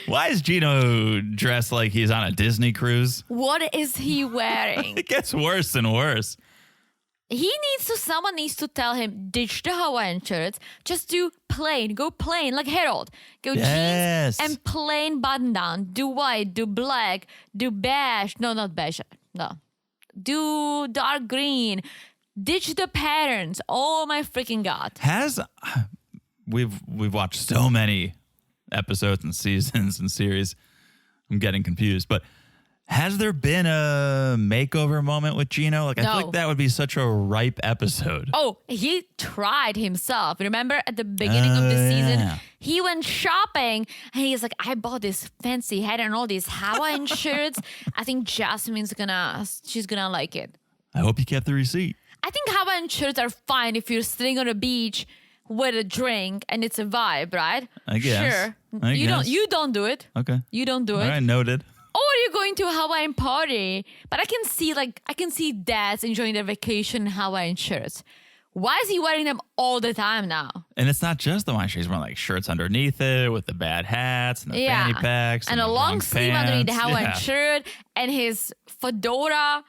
Why is Gino dressed like he's on a Disney cruise? What is he wearing? It gets worse and worse. Someone needs to tell him, ditch the Hawaiian shirts, just do plain, go plain, like Harold. Go Yes. jeans and plain button down. Do white, do black, do beige. No, not beige. No. Do dark green. Ditch the patterns. Oh my freaking God. We've watched so many episodes and seasons and series. I'm getting confused, but has there been a makeover moment with Gino? I feel like that would be such a ripe episode. Oh, he tried himself. Remember at the beginning of the season, he went shopping and he's like, I bought this fancy hat and all these Hawaiian shirts. I think Jasmine's she's gonna like it. I hope you kept the receipt. I think Hawaiian shirts are fine if you're sitting on a beach with a drink and it's a vibe, right? I guess. Sure. I guess. You don't do it. Okay. You don't do it. All right, noted. Or you're going to a Hawaiian party. But I can see dads enjoying their vacation in Hawaiian shirts. Why is he wearing them all the time now? And it's not just the one. She's wearing shirts underneath it with the bad hats and the fanny packs. And a long sleeve underneath the Hawaiian shirt and his fedora.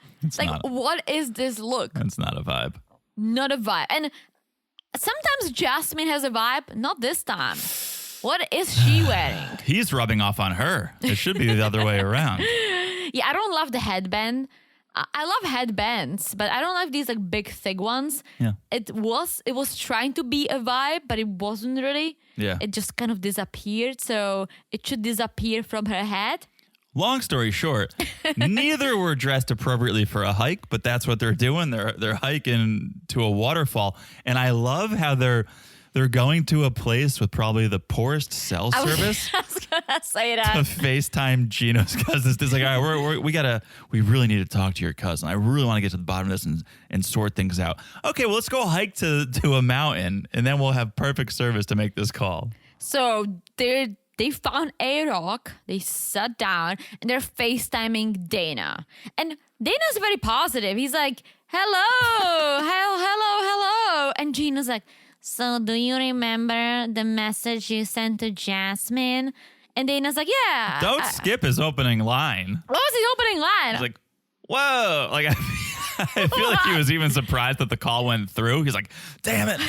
What is this look? It's not a vibe. Not a vibe. And sometimes Jasmine has a vibe. Not this time. What is she wearing? He's rubbing off on her. It should be the other way around. Yeah, I don't love the headband. I love headbands, but I don't like these big thick ones. Yeah. It was trying to be a vibe, but it wasn't really. Yeah. It just kind of disappeared, so it should disappear from her head. Long story short, neither were dressed appropriately for a hike, but that's what they're doing. They're hiking to a waterfall, and I love how they're going to a place with probably the poorest cell service. I was gonna say that. To FaceTime Gino's cousins. It's like, all right, we really need to talk to your cousin. I really want to get to the bottom of this and sort things out. Okay, well, let's go hike to a mountain, and then we'll have perfect service to make this call. So they found a rock, they sat down, and they're FaceTiming Dana. And Dana's very positive. He's like, hello, hello. And Gino's like, so do you remember the message you sent to Jasmine? And Dana's like, yeah. Don't skip his opening line. What was his opening line? He's like, whoa. I feel like he was even surprised that the call went through. He's like, damn it.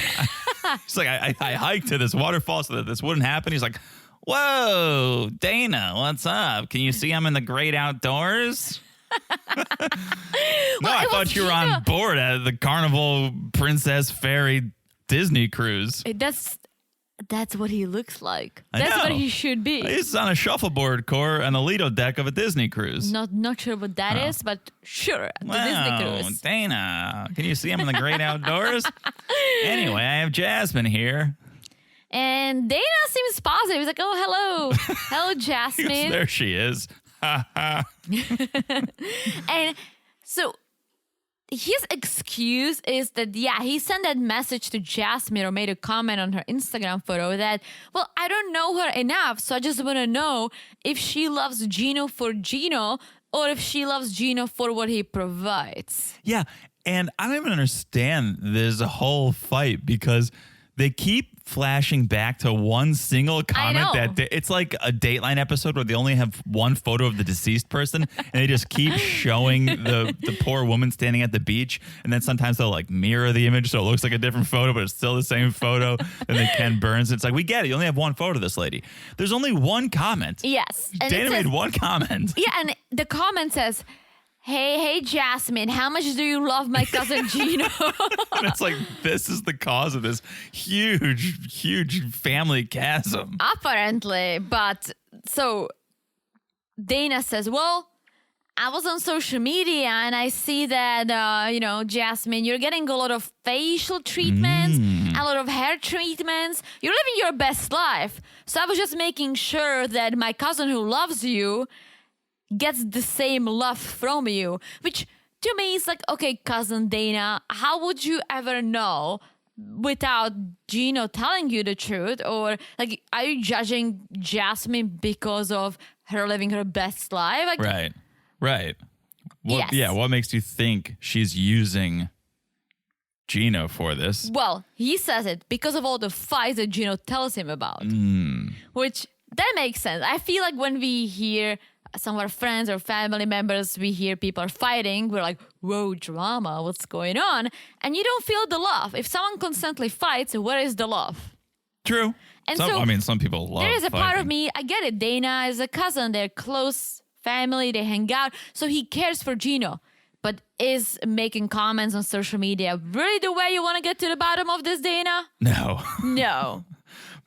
He's like, I hiked to this waterfall so that this wouldn't happen. He's like, whoa, Dana, what's up? Can you see I'm in the great outdoors? No, I thought you were on board at the Carnival Princess Fairy Disney cruise. That's what he looks like. I That's know. what he should be. He's on a shuffleboard core and the Lido deck of a Disney cruise. Not sure what that is, but sure, the Disney cruise. Dana, can you see I'm in the great outdoors? Anyway, I have Jasmine here. And Dana seems positive. He's like, oh, hello. Hello, Jasmine. There she is. And so his excuse is that, he sent that message to Jasmine or made a comment on her Instagram photo that, well, I don't know her enough, so I just want to know if she loves Gino for Gino or if she loves Gino for what he provides. Yeah, And I don't even understand this whole fight because they keep flashing back to one single comment it's like a Dateline episode where they only have one photo of the deceased person and they just keep showing the poor woman standing at the beach, and then sometimes they'll like mirror the image so it looks like a different photo but it's still the same photo. And then Ken Burns, it's like, we get it, you only have one photo of this lady. There's only one comment. Yes. And Dana made one comment. Yeah, and the comment says, Hey, Jasmine, how much do you love my cousin Gino? And it's like, this is the cause of this huge family chasm. Apparently. But so Dana says, well, I was on social media and I see that, Jasmine, you're getting a lot of facial treatments, a lot of hair treatments. You're living your best life. So I was just making sure that my cousin who loves you gets the same love from you, which to me is like, okay, cousin Dana, how would you ever know without Gino telling you the truth? Or like, are you judging Jasmine because of her living her best life? Like, right. Yes. Yeah, what makes you think she's using Gino for this? Well, he says it because of all the fights that Gino tells him about, which that makes sense. I feel like when we hear some of our friends or family members, we hear people are fighting, we're like, whoa, drama, what's going on? And you don't feel the love. If someone constantly fights, where is the love? True. And some people love there is a fighting. part of me, I get it. Dana is a cousin, they're close family, they hang out, so he cares for Gino. But is making comments on social media really the way you want to get to the bottom of this, Dana? No.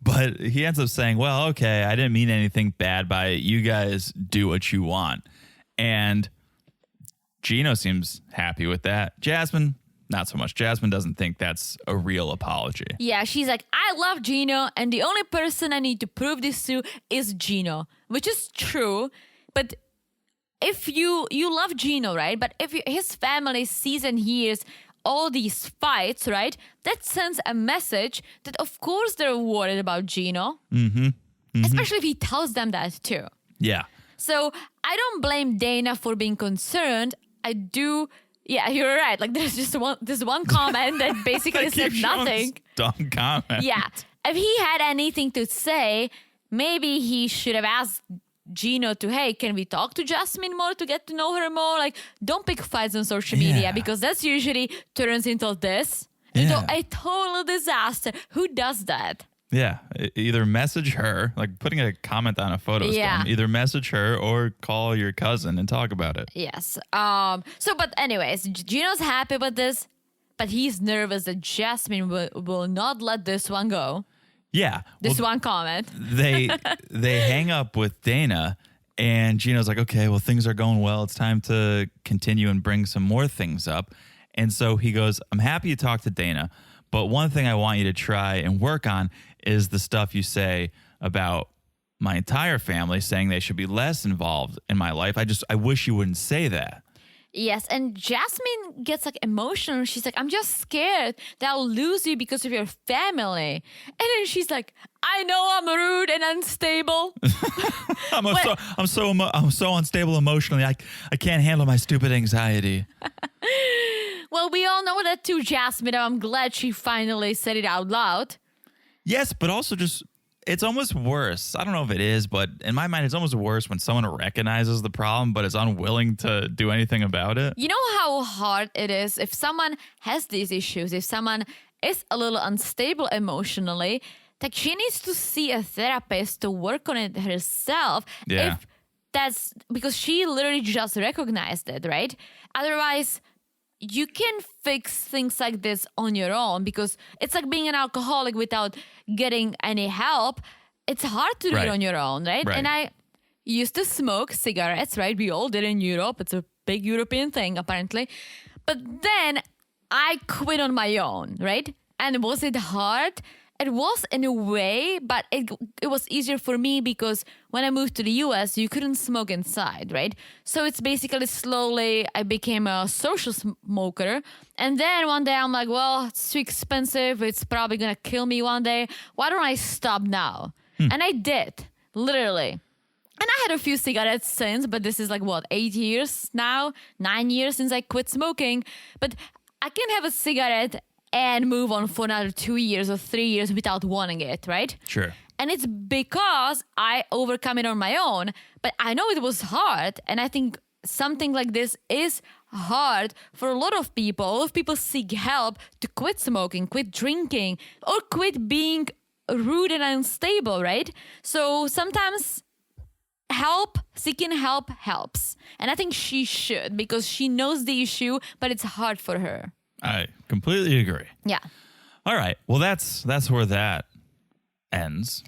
But he ends up saying, well, okay, I didn't mean anything bad by it. You guys do what you want. And Gino seems happy with that. Jasmine, not so much. Jasmine doesn't think that's a real apology. Yeah, she's like, I love Gino, and the only person I need to prove this to is Gino, which is true. But if you love Gino, right? But if his family sees and hears all these fights, right? That sends a message that, of course, they're worried about Gino. Especially if he tells them that, too. Yeah. So I don't blame Dana for being concerned. I do. Yeah, you're right. Like, there's just one comment that basically said nothing. Dumb comment. Yeah. If he had anything to say, maybe he should have asked Gino to, hey, can we talk to Jasmine more to get to know her more? Like, don't pick fights on social media because that's usually turns into this. Into a total disaster. Who does that? Yeah. Either message her, like putting a comment on a photo is dumb. Either message her or call your cousin and talk about it. Yes. But anyways, Gino's happy with this, but he's nervous that Jasmine will not let this one go. Yeah. This one comment. They hang up with Dana, and Gino's like, okay, well, things are going well. It's time to continue and bring some more things up. And so he goes, I'm happy you talked to Dana, but one thing I want you to try and work on is the stuff you say about my entire family, saying they should be less involved in my life. I wish you wouldn't say that. Yes, and Jasmine gets like emotional. She's like, I'm just scared that I'll lose you because of your family. And then she's like, I know I'm rude and unstable. I'm so unstable emotionally. I can't handle my stupid anxiety. Well, we all know that too, Jasmine. I'm glad she finally said it out loud. Yes, but also just, it's almost worse. I don't know if it is, but in my mind, it's almost worse when someone recognizes the problem but is unwilling to do anything about it. You know how hard it is if someone has these issues, if someone is a little unstable emotionally, like she needs to see a therapist to work on it herself. Yeah. If that's because she literally just recognized it, right? Otherwise, you can fix things like this on your own because it's like being an alcoholic without getting any help. It's hard to do it on your own, right? And I used to smoke cigarettes, right? We all did in Europe. It's a big European thing, apparently. But then I quit on my own, right? And was it hard? It was in a way, but it was easier for me because when I moved to the US, you couldn't smoke inside, right? So it's basically slowly I became a social smoker. And then one day I'm like, well, it's too expensive. It's probably going to kill me one day. Why don't I stop now? And I did, literally. And I had a few cigarettes since, but this is like, 8 years now? 9 years since I quit smoking. But I can have a cigarette and move on for another 2 years or 3 years without wanting it, right? Sure. And it's because I overcome it on my own. But I know it was hard. And I think something like this is hard for a lot of people. A lot of people seek help to quit smoking, quit drinking, or quit being rude and unstable, right? So sometimes seeking help helps. And I think she should, because she knows the issue, but it's hard for her. I completely agree. Yeah. All right. Well, that's where that ends.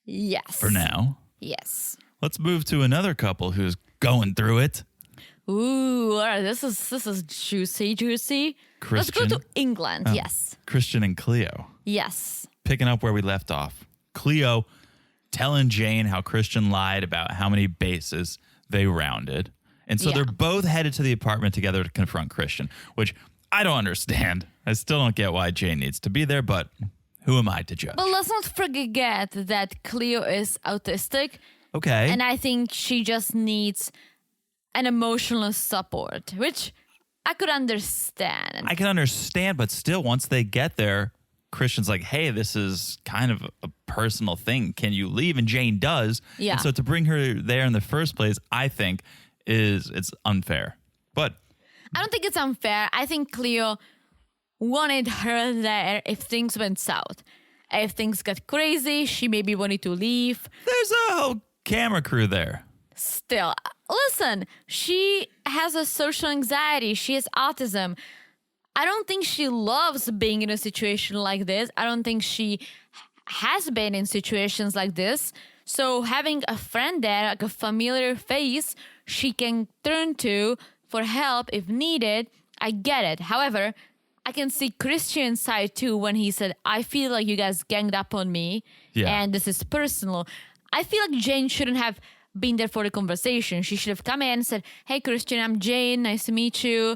Yes. For now. Yes. Let's move to another couple who's going through it. Ooh, all right, this is juicy. Let's go to England. Yes. Christian and Cleo. Yes. Picking up where we left off. Cleo telling Jane how Christian lied about how many bases they rounded. And so they're both headed to the apartment together to confront Christian, which I don't understand. I still don't get why Jane needs to be there, but who am I to judge? But let's not forget that Cleo is autistic. Okay. And I think she just needs an emotional support, which I could understand. I can understand, but still, once they get there, Christian's like, hey, this is kind of a personal thing. Can you leave? And Jane does. Yeah. And so to bring her there in the first place, I think it's unfair. But I don't think it's unfair. I think Cleo wanted her there if things went south. If things got crazy, she maybe wanted to leave. there's a whole camera crew there. Still, listen, she has a social anxiety. She has autism. I don't think she loves being in a situation like this. I don't think she has been in situations like this. So having a friend there, like a familiar face she can turn to for help if needed, I get it. However, I can see Christian's side too when he said, I feel like you guys ganged up on me and this is personal. I feel like Jane shouldn't have been there for the conversation. She should have come in and said, hey, Christian, I'm Jane. Nice to meet you.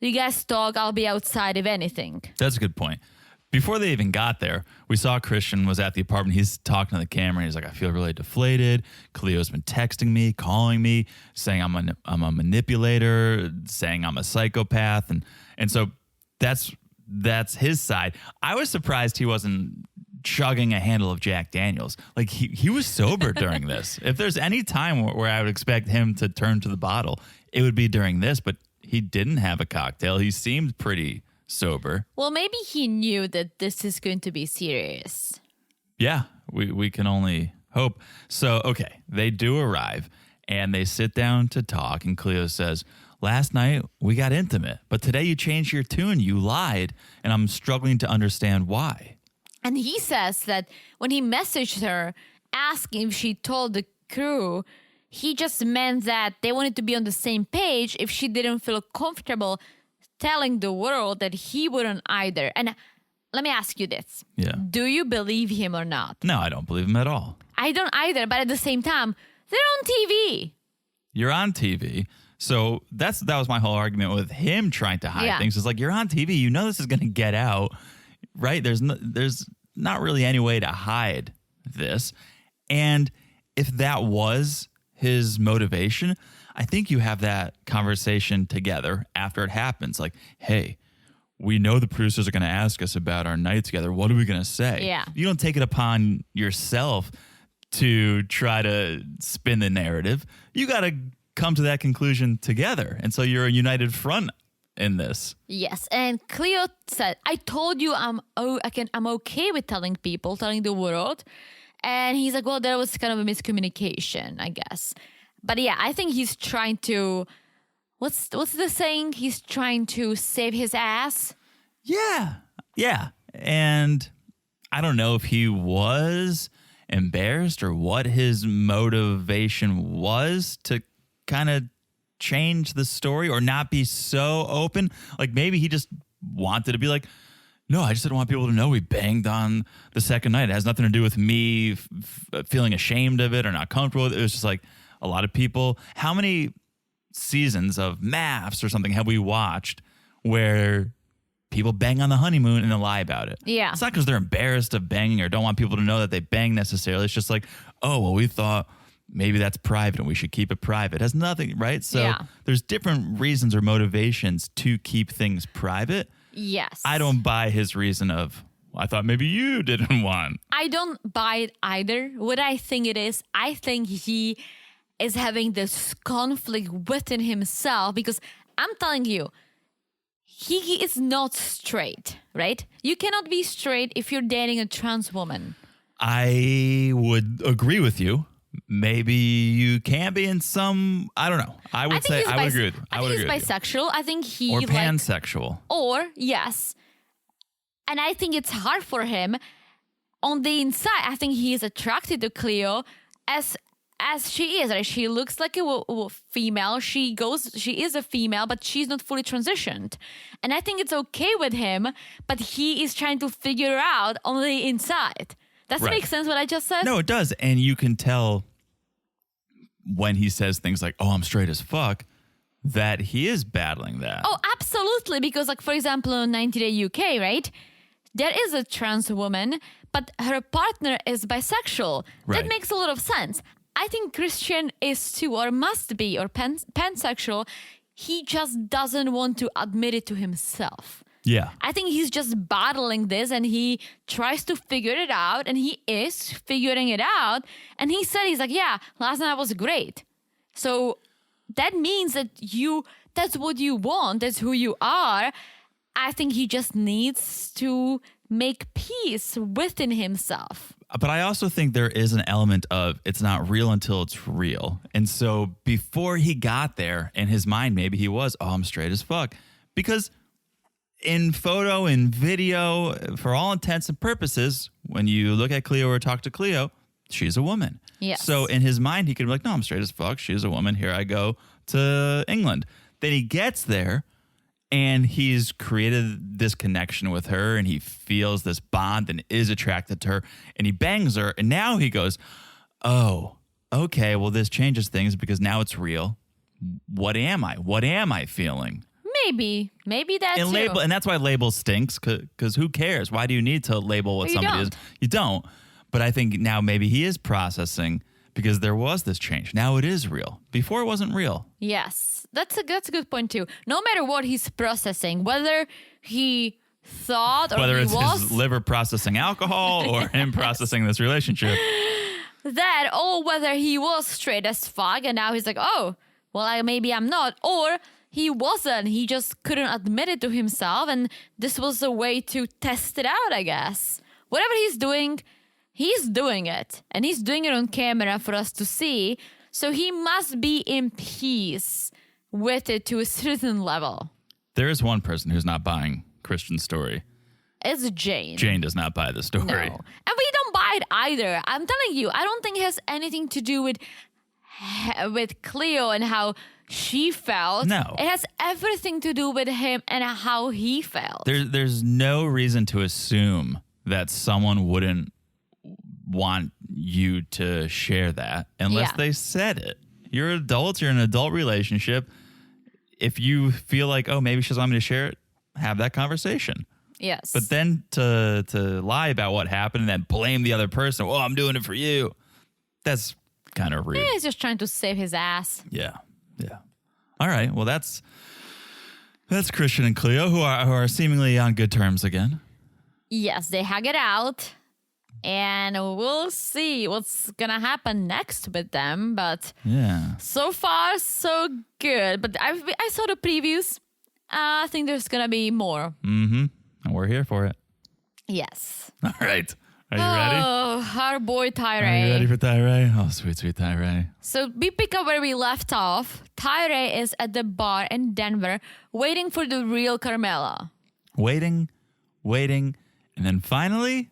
You guys talk. I'll be outside if anything. That's a good point. Before they even got there, we saw Christian was at the apartment. He's talking to the camera. He's like, I feel really deflated. Cleo's been texting me, calling me, saying I'm a manipulator, saying I'm a psychopath. And so that's his side. I was surprised he wasn't chugging a handle of Jack Daniels. Like he was sober during this. If there's any time where I would expect him to turn to the bottle, it would be during this, but he didn't have a cocktail. He seemed pretty sober. Well, maybe he knew that this is going to be serious. Yeah, we can only hope. So, okay, they do arrive and they sit down to talk, and Cleo says, last night we got intimate, but today you changed your tune. You lied, and I'm struggling to understand why. And he says that when he messaged her asking if she told the crew, he just meant that they wanted to be on the same page if she didn't feel comfortable telling the world that he wouldn't either. And let me ask you this. Yeah. Do you believe him or not? No, I don't believe him at all. I don't either, but at the same time, they're on TV. You're on TV. So that was my whole argument with him trying to hide things. It's like, you're on TV. You know this is going to get out, right? There's not really any way to hide this. And if that was his motivation, I think you have that conversation together after it happens. Like, hey, we know the producers are going to ask us about our night together. What are we going to say? Yeah. You don't take it upon yourself to try to spin the narrative. You got to come to that conclusion together. And so you're a united front in this. Yes, and Cleo said, I told you I'm okay with telling the world. And he's like, well, there was kind of a miscommunication, I guess. But yeah, I think he's trying to, what's the saying? He's trying to save his ass. Yeah. And I don't know if he was embarrassed or what his motivation was to kind of change the story or not be so open. Like maybe he just wanted to be like, no, I just didn't want people to know we banged on the second night. It has nothing to do with me feeling ashamed of it or not comfortable with it. It was just like a lot of people. How many seasons of MAFs or something have we watched where people bang on the honeymoon and then lie about it? Yeah. It's not because they're embarrassed of banging or don't want people to know that they bang necessarily. It's just like, oh, well, we thought maybe that's private and we should keep it private. It has nothing, right? So Yeah. there's different reasons or motivations to keep things private. Yes. I don't buy his reason of, well, I thought maybe you didn't want. I don't buy it either. What I think it is, I think he is having this conflict within himself because I'm telling you, he is not straight, right? You cannot be straight if you're dating a trans woman. I would agree with you. Maybe you can be in some, I don't know. I would say, I would agree with you. I think he's bisexual. I think he Or pansexual. Or, yes. And I think it's hard for him. On the inside, I think he is attracted to Cleo as she is. Right? She looks like a female. She is a female, but she's not fully transitioned. And I think it's okay with him, but he is trying to figure out on the inside. Does that make sense what I just said? No, it does. And you can tell when he says things like, oh, I'm straight as fuck, that he is battling that. Oh, absolutely. Because, like, for example, in 90 Day UK, right? There is a trans woman, but her partner is bisexual. Right. That makes a lot of sense. I think Christian is too, or must be, or pansexual. He just doesn't want to admit it to himself. Yeah. I think he's just battling this and he tries to figure it out and he is figuring it out. And he said, he's like, yeah, last night was great. So that means that that's what you want. That's who you are. I think he just needs to make peace within himself. But I also think there is an element of it's not real until it's real. And so before he got there, in his mind, maybe he was, oh, I'm straight as fuck. Because in photo and video, for all intents and purposes, when you look at Cleo or talk to Cleo, she's a woman. Yes. So in his mind, he could be like, no, I'm straight as fuck. She's a woman. Here I go to England. Then he gets there and he's created this connection with her and he feels this bond and is attracted to her and he bangs her. And now he goes, oh, okay, well, this changes things because now it's real. What am I? What am I feeling? Maybe that and too. And that's why label stinks, because who cares? Why do you need to label what somebody is? You don't. But I think now maybe he is processing because there was this change. Now it is real. Before it wasn't real. Yes, that's a good point too. No matter what he's processing, whether he thought or whether he it's was, his liver processing alcohol or him processing this relationship. That, or whether he was straight as fuck and now he's like, oh, well, maybe I'm not. Or he wasn't. He just couldn't admit it to himself. And this was a way to test it out, I guess. Whatever he's doing it. And he's doing it on camera for us to see. So he must be in peace with it to a certain level. There is one person who's not buying Christian's story. It's Jane. Jane does not buy the story. No. And we don't buy it either. I'm telling you, I don't think it has anything to do with Cleo and how she felt. No. It has everything to do with him and how he felt. There's no reason to assume that someone wouldn't want you to share that unless they said it. You're adults. You're in an adult relationship. If you feel like, oh, maybe she doesn't want me to share it, have that conversation. Yes. But then to lie about what happened and then blame the other person, oh, I'm doing it for you. That's kind of rude. He's just trying to save his ass. Yeah. All right. Well, that's Christian and Cleo who are seemingly on good terms again. Yes, they hug it out. And we'll see what's going to happen next with them. But yeah, so far, so good. But I saw the previews. I think there's going to be more. Mm-hmm. And we're here for it. Yes. All right. Are you ready? Oh, our boy Tyray. Are you ready for Tyray? Oh, sweet Tyray. So we pick up where we left off. Tyray is at the bar in Denver waiting for the real Carmela. Waiting. And then finally,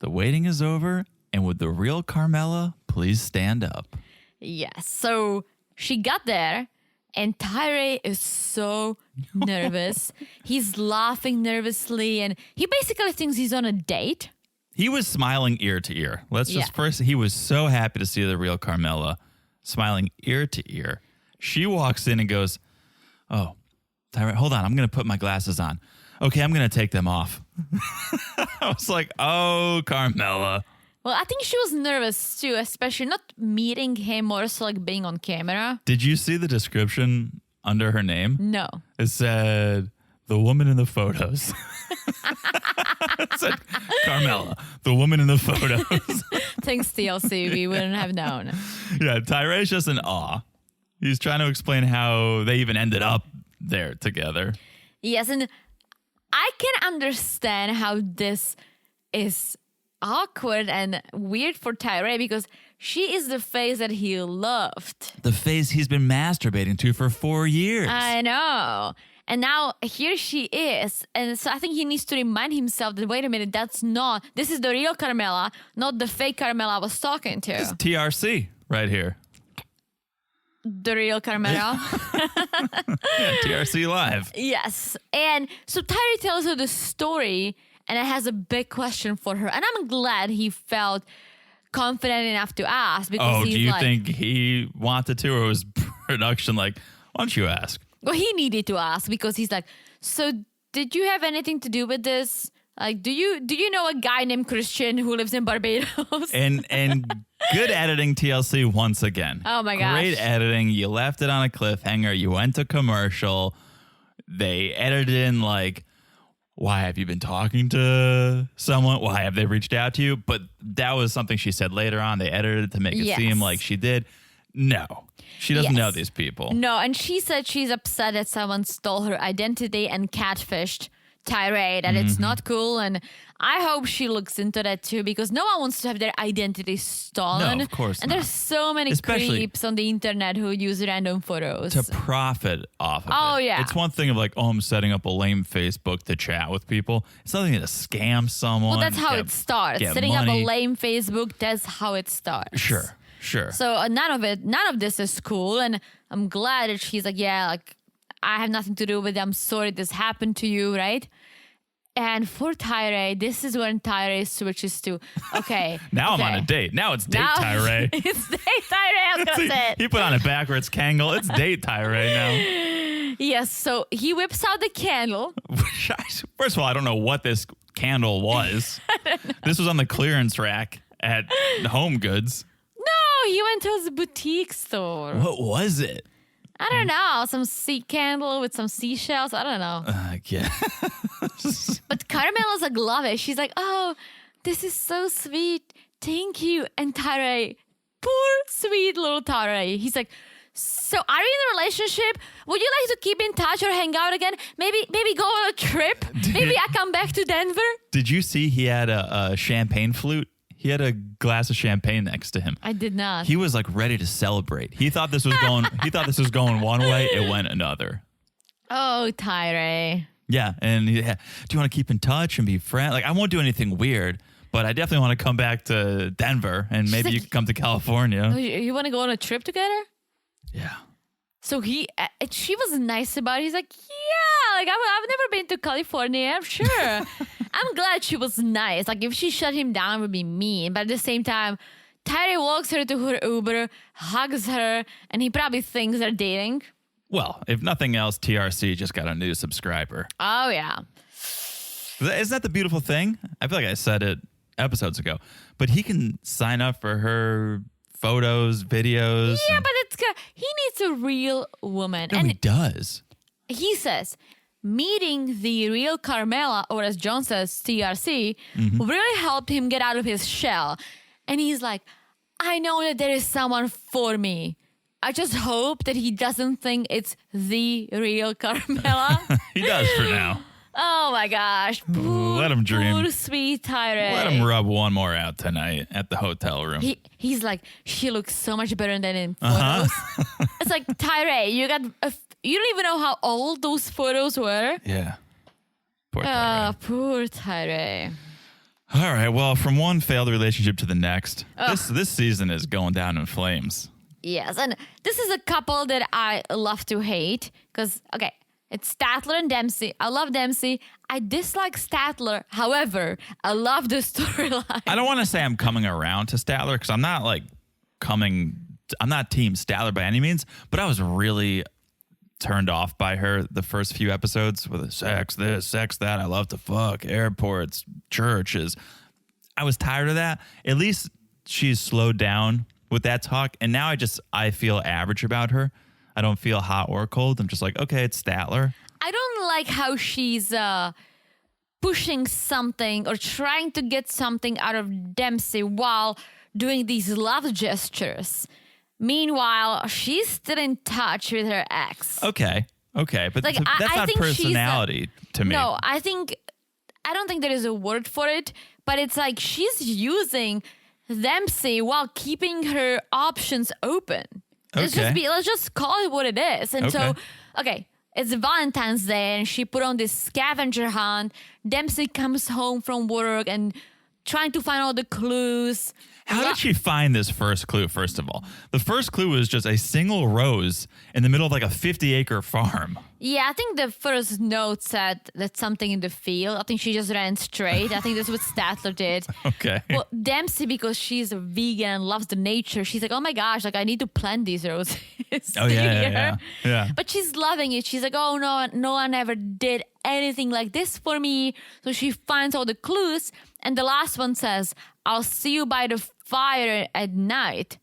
the waiting is over. And would the real Carmela please stand up? Yes. So she got there and Tyray is so nervous. He's laughing nervously and he basically thinks he's on a date. He was smiling ear to ear. He was so happy to see the real Carmela, smiling ear to ear. She walks in and goes, oh, Tyray, hold on. I'm going to put my glasses on. Okay, I'm going to take them off. I was like, oh, Carmela. Well, I think she was nervous too, especially not meeting him, more so like being on camera. Did you see the description under her name? No. It said, the woman in the photos. It said, Carmela, the woman in the photos. Thanks, TLC. We wouldn't have known. Yeah, Tyray's just in awe. He's trying to explain how they even ended up there together. Yes, and I can understand how this is awkward and weird for Tyray because she is the face that he loved. The face he's been masturbating to for 4 years. I know. And now here she is. And so I think he needs to remind himself that, wait a minute, this is the real Carmela, not the fake Carmela I was talking to. This is TRC right here. The real Carmela. Yeah, TRC Live. Yes. And so Tyray tells her the story and it has a big question for her. And I'm glad he felt confident enough to ask. Because Do you think he wanted to, or was production like, why don't you ask? Well, he needed to ask because he's like, so did you have anything to do with this? Like, do you know a guy named Christian who lives in Barbados? And good editing, TLC, once again. Oh my gosh. Great editing. You left it on a cliffhanger. You went to commercial. They edited in like, why have you been talking to someone? Why have they reached out to you? But that was something she said later on. They edited it to make it seem like she did. No, she doesn't know these people. No, and she said she's upset that someone stole her identity and catfished Tyray, that it's not cool. And I hope she looks into that too, because no one wants to have their identity stolen. No, of course And not. there's so many creeps on the internet who use random photos. To profit off of it. Oh, yeah. It's one thing of like, I'm setting up a lame Facebook to chat with people. It's nothing to scam someone. Well, that's how it starts. Setting up a lame Facebook, that's how it starts. Sure. So none of this is cool. And I'm glad that she's like, I have nothing to do with it. I'm sorry this happened to you, right? And for Tyray, this is when Tyray switches to, okay. Now I'm on a date. Now it's date Tyray. It's date Tyray, I was going to say it. He put on a backwards Kangol. It's date Tyray now. Yes, so he whips out the candle. First of all, I don't know what this candle was. This was on the clearance rack at Home Goods. No, he went to his boutique store. What was it? I don't know. Some sea candle with some seashells. I don't know. Yeah. But Carmela's like, love it. She's like, oh, this is so sweet. Thank you. And Tyray, poor sweet little Tyray. He's like, so are you in a relationship? Would you like to keep in touch or hang out again? Maybe go on a trip? Maybe I come back to Denver? Did you see he had a champagne flute? He had a glass of champagne next to him. I did not. He was like ready to celebrate. He thought this was going one way. It went another. Oh, Tyray. Yeah, and do you want to keep in touch and be friends? Like, I won't do anything weird, but I definitely want to come back to Denver, and maybe you can come to California. Oh, you want to go on a trip together? Yeah. So she was nice about it. He's like, yeah, like I've never been to California. I'm sure. I'm glad she was nice. Like if she shut him down, it would be mean. But at the same time, Tyray walks her to her Uber, hugs her, and he probably thinks they're dating. Well, if nothing else, TRC just got a new subscriber. Oh, yeah. Isn't that the beautiful thing? I feel like I said it episodes ago, but he can sign up for her photos, videos. Yeah, but he needs a real woman. No, and he does. He says meeting the real Carmela, or as John says, TRC, really helped him get out of his shell. And he's like, I know that there is someone for me. I just hope that he doesn't think it's the real Carmela. He does for now. Oh my gosh. Let him dream. Poor sweet Tyray. Let him rub one more out tonight at the hotel room. He's like, she looks so much better than in photos. It's like, Tyray, you don't even know how old those photos were. Yeah. Poor Tyray. Poor Tyray. All right. Well, from one failed relationship to the next, this season is going down in flames. Yes. And this is a couple that I love to hate because, okay, it's Statler and Dempsey. I love Dempsey. I dislike Statler. However, I love the storyline. I don't want to say I'm coming around to Statler because I'm not I'm not team Statler by any means, but I was really turned off by her the first few episodes with the sex this, sex that. I love to fuck, airports, churches. I was tired of that. At least she's slowed down with that talk. And now I feel average about her. I don't feel hot or cold. I'm just like, okay, it's Statler. I don't like how she's pushing something or trying to get something out of Dempsey while doing these love gestures. Meanwhile, she's still in touch with her ex. Okay. But Like, that's I not think personality to me. No, I don't think there is a word for it, but it's like she's using Dempsey while keeping her options open. Let's just call it what it is. And so, it's Valentine's Day and she put on this scavenger hunt. Dempsey comes home from work and trying to find all the clues. How did she find this first clue, first of all? The first clue was just a single rose in the middle of like a 50-acre farm. Yeah, I think the first note said that something in the field. I think she just ran straight. I think that's what Statler did. Okay. Well, Dempsey, because she's a vegan and loves the nature, she's like, oh my gosh, like I need to plant these roses. Yeah. But she's loving it. She's like, oh no one ever did anything like this for me. So she finds all the clues. And the last one says, I'll see you by the fire at night.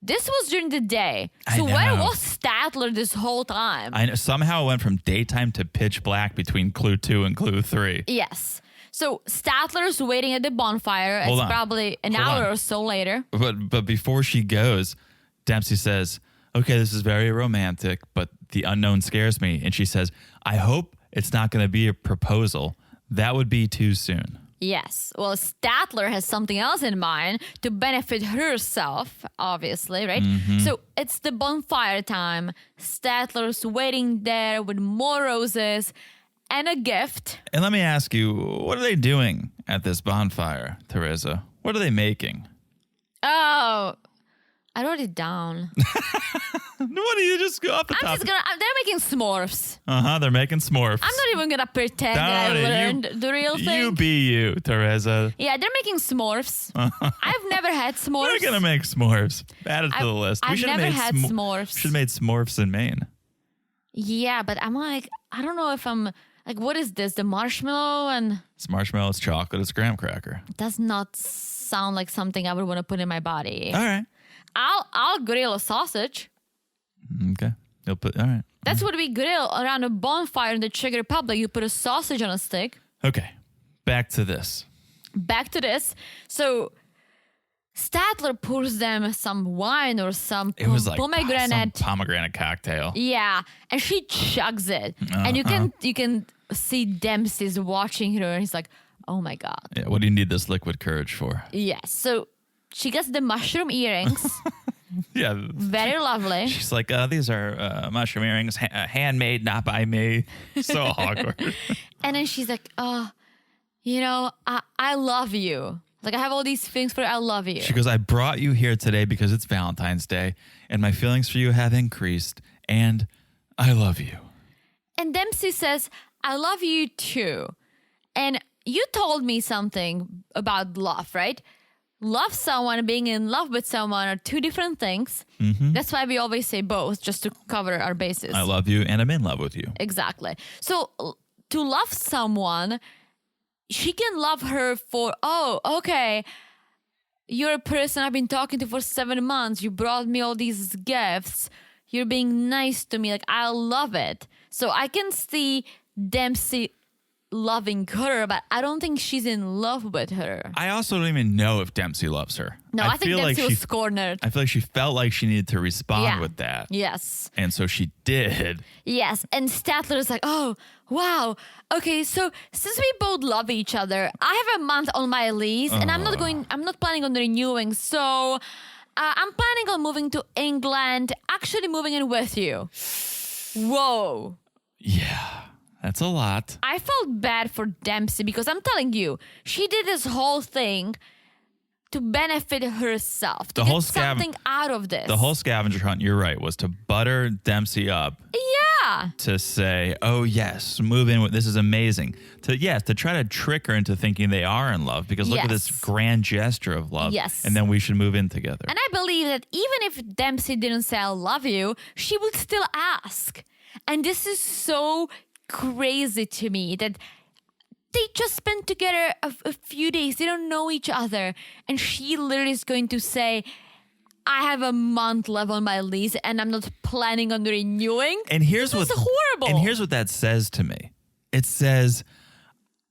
This was during the day. So where was Statler this whole time? I know. Somehow it went from daytime to pitch black between clue 2 and clue 3. Yes. So Statler's waiting at the bonfire. Hold it's on. probably an hour or so later. But before she goes, Dempsey says, okay, this is very romantic, but the unknown scares me. And she says, I hope it's not going to be a proposal. That would be too soon. Yes. Well, Statler has something else in mind to benefit herself, obviously, right? So it's the bonfire time. Statler's waiting there with more roses and a gift. And let me ask you, what are they doing at this bonfire, Teresa? What are they making? Oh, I wrote it down. What do you just go off the top? They're making s'mores. They're making s'mores. I'm not even gonna pretend that I learned the real thing. You be you, Teresa. Yeah, they're making s'mores. I've never had s'mores. We're gonna make s'mores. Add it to the list. I've never had s'mores. Should have made s'mores in Maine. Yeah, but I'm like, I don't know if I'm like, what is this? The marshmallow and It's marshmallow, it's chocolate, it's graham cracker. it does not sound like something I would want to put in my body. All right. I'll grill a sausage. Okay. All right. That's what we grill around a bonfire in the Czech Republic. You put a sausage on a stick. Okay. Back to this. So Statler pours them some wine or some It was like pomegranate. some pomegranate cocktail. Yeah, and she chugs it, and you can see Dempsey's watching her, and he's like, "Oh my god." Yeah. What do you need this liquid courage for? Yes. So she gets the mushroom earrings. Yeah. Very lovely. She's like, these are mushroom earrings, handmade, not by me. So awkward. And then she's like, I love you. Like, I have all these things for you. I love you. She goes, I brought you here today because it's Valentine's Day, and my feelings for you have increased, and I love you. And Dempsey says, I love you too. And you told me something about love, right? Love someone and being in love with someone are two different things. Mm-hmm. That's why we always say both, just to cover our bases. I love you and I'm in love with you. Exactly. So to love someone, she can love her for, okay, you're a person I've been talking to for 7 months. You brought me all these gifts. You're being nice to me. Like, I love it. So I can see Dempsey loving her, but I don't think she's in love with her. I also don't even know if Dempsey loves her. No, I think Dempsey was cornered. I feel like she felt like she needed to respond with that. Yes. And so she did. Yes. And Statler is like, oh, wow. Okay, so since we both love each other, I have a month on my lease and I'm not planning on renewing. So I'm planning on moving to England, actually moving in with you. Whoa. Yeah. That's a lot. I felt bad for Dempsey because I'm telling you, she did this whole thing to benefit herself, to get something out of this. The whole scavenger hunt, you're right, was to butter Dempsey up. Yeah. To say, oh, yes, move in with this is amazing. To try to trick her into thinking they are in love because look at this grand gesture of love. Yes. And then we should move in together. And I believe that even if Dempsey didn't say I love you, she would still ask. And this is so crazy to me that they just spent together a few days. They don't know each other. And she literally is going to say, I have a month left on my lease and I'm not planning on renewing. And here's what's horrible. And here's what that says to me. It says,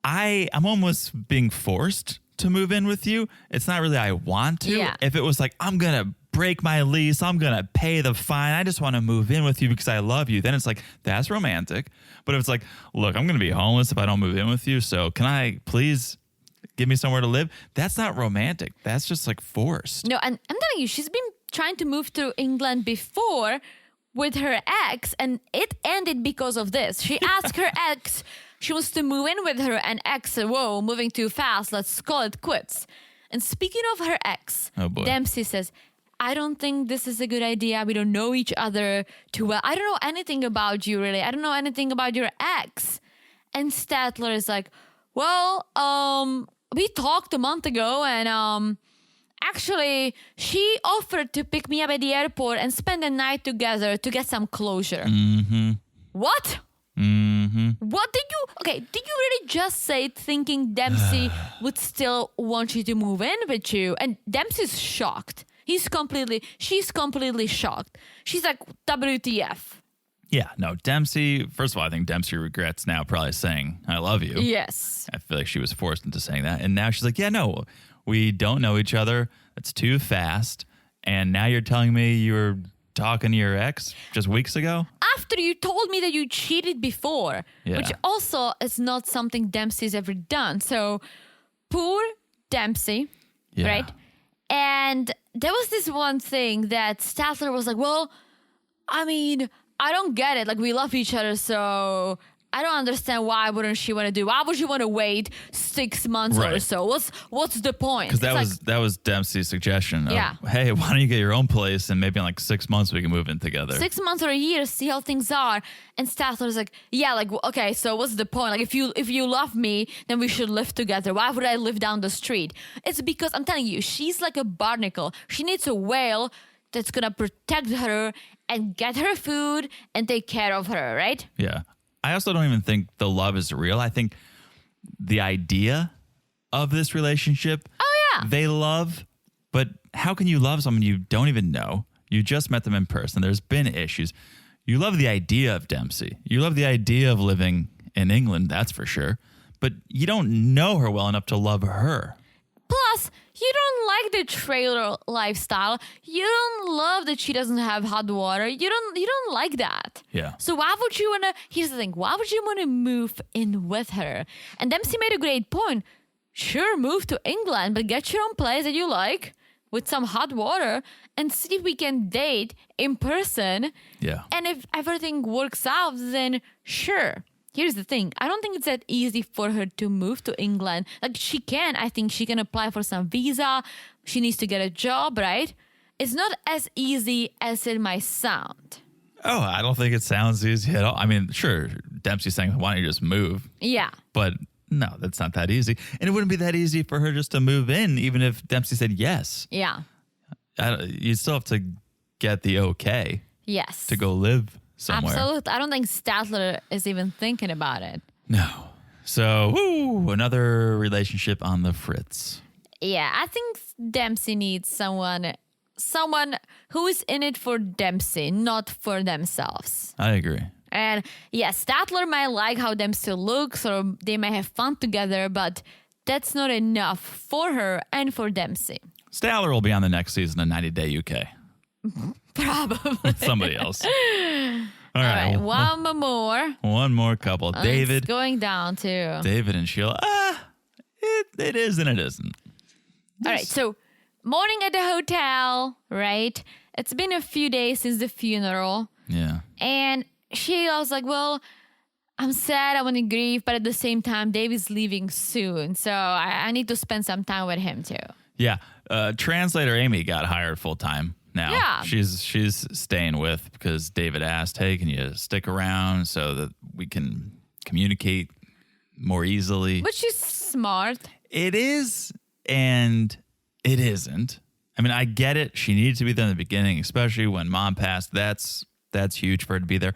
I'm almost being forced to move in with you. It's not really I want to. Yeah. If it was like, I'm going to break my lease, I'm going to pay the fine, I just want to move in with you because I love you, then it's like, that's romantic. But if it's like, look, I'm going to be homeless if I don't move in with you, so can I please give me somewhere to live? That's not romantic. That's just like forced. No, and I'm telling you, she's been trying to move to England before with her ex, and it ended because of this. She asked her ex, she wants to move in with her, and ex said, whoa, moving too fast, let's call it quits. And speaking of her ex, oh boy. Dempsey says, I don't think this is a good idea. We don't know each other too well. I don't know anything about you, really. I don't know anything about your ex. And Statler is like, well, we talked a month ago, and actually, she offered to pick me up at the airport and spend the night together to get some closure. Mm-hmm. What? Mm-hmm. What did you really just say it thinking Dempsey would still want you to move in with you? And Dempsey's shocked. She's completely shocked. She's like, WTF. Yeah, no, Dempsey, first of all, I think Dempsey regrets now probably saying, I love you. Yes. I feel like she was forced into saying that. And now she's like, yeah, no, we don't know each other. It's too fast. And now you're telling me you were talking to your ex just weeks ago? After you told me that you cheated before, which also is not something Dempsey's ever done. So poor Dempsey, right? And there was this one thing that Statler was like, well, I mean, I don't get it. Like, we love each other, so I don't understand why wouldn't she want to do. Why would you want to wait 6 months or so? What's the point? Because that was Dempsey's suggestion. Of, Yeah. Hey, why don't you get your own place and maybe in like 6 months we can move in together. 6 months or a year, see how things are. And Statler's like, yeah, like, okay, so what's the point? Like, if you love me, then we should live together. Why would I live down the street? It's because I'm telling you, she's like a barnacle. She needs a whale that's gonna protect her and get her food and take care of her, right? Yeah. I also don't even think the love is real. I think the idea of this relationship, they love, but how can you love someone you don't even know? You just met them in person. There's been issues. You love the idea of Dempsey. You love the idea of living in England, that's for sure. But you don't know her well enough to love her. Plus, you don't like the trailer lifestyle. You don't love that she doesn't have hot water. You don't like that. Yeah. So why would you wanna? Here's the thing. Why would you wanna move in with her? And Dempsey made a great point. Sure, move to England, but get your own place that you like with some hot water and see if we can date in person. Yeah. And if everything works out, then sure. Here's the thing. I don't think it's that easy for her to move to England. Like, she can. I think she can apply for some visa. She needs to get a job, right? It's not as easy as it might sound. Oh, I don't think it sounds easy at all. I mean, sure, Dempsey's saying, why don't you just move? Yeah. But no, that's not that easy. And it wouldn't be that easy for her just to move in, even if Dempsey said yes. Yeah. You still have to get the okay. Yes. To go live somewhere. Absolutely. I don't think Statler is even thinking about it. No. So, another relationship on the fritz. Yeah, I think Dempsey needs someone who is in it for Dempsey, not for themselves. I agree. And yeah, Statler might like how Dempsey looks or they may have fun together, but that's not enough for her and for Dempsey. Statler will be on the next season of 90 Day UK. Probably. Somebody else. All right, one more. One more couple. David. It's going down too. David and Sheila. It is and it isn't. All right, so morning at the hotel, right? It's been a few days since the funeral. Yeah. And Sheila was like, well, I'm sad, I want to grieve, but at the same time, David's leaving soon. So I need to spend some time with him too. Yeah. Translator Amy got hired full time now. Yeah. She's staying with because David asked, hey, can you stick around so that we can communicate more easily? Which is smart. It is and it isn't. I mean, I get it. She needed to be there in the beginning, especially when mom passed. That's huge for her to be there.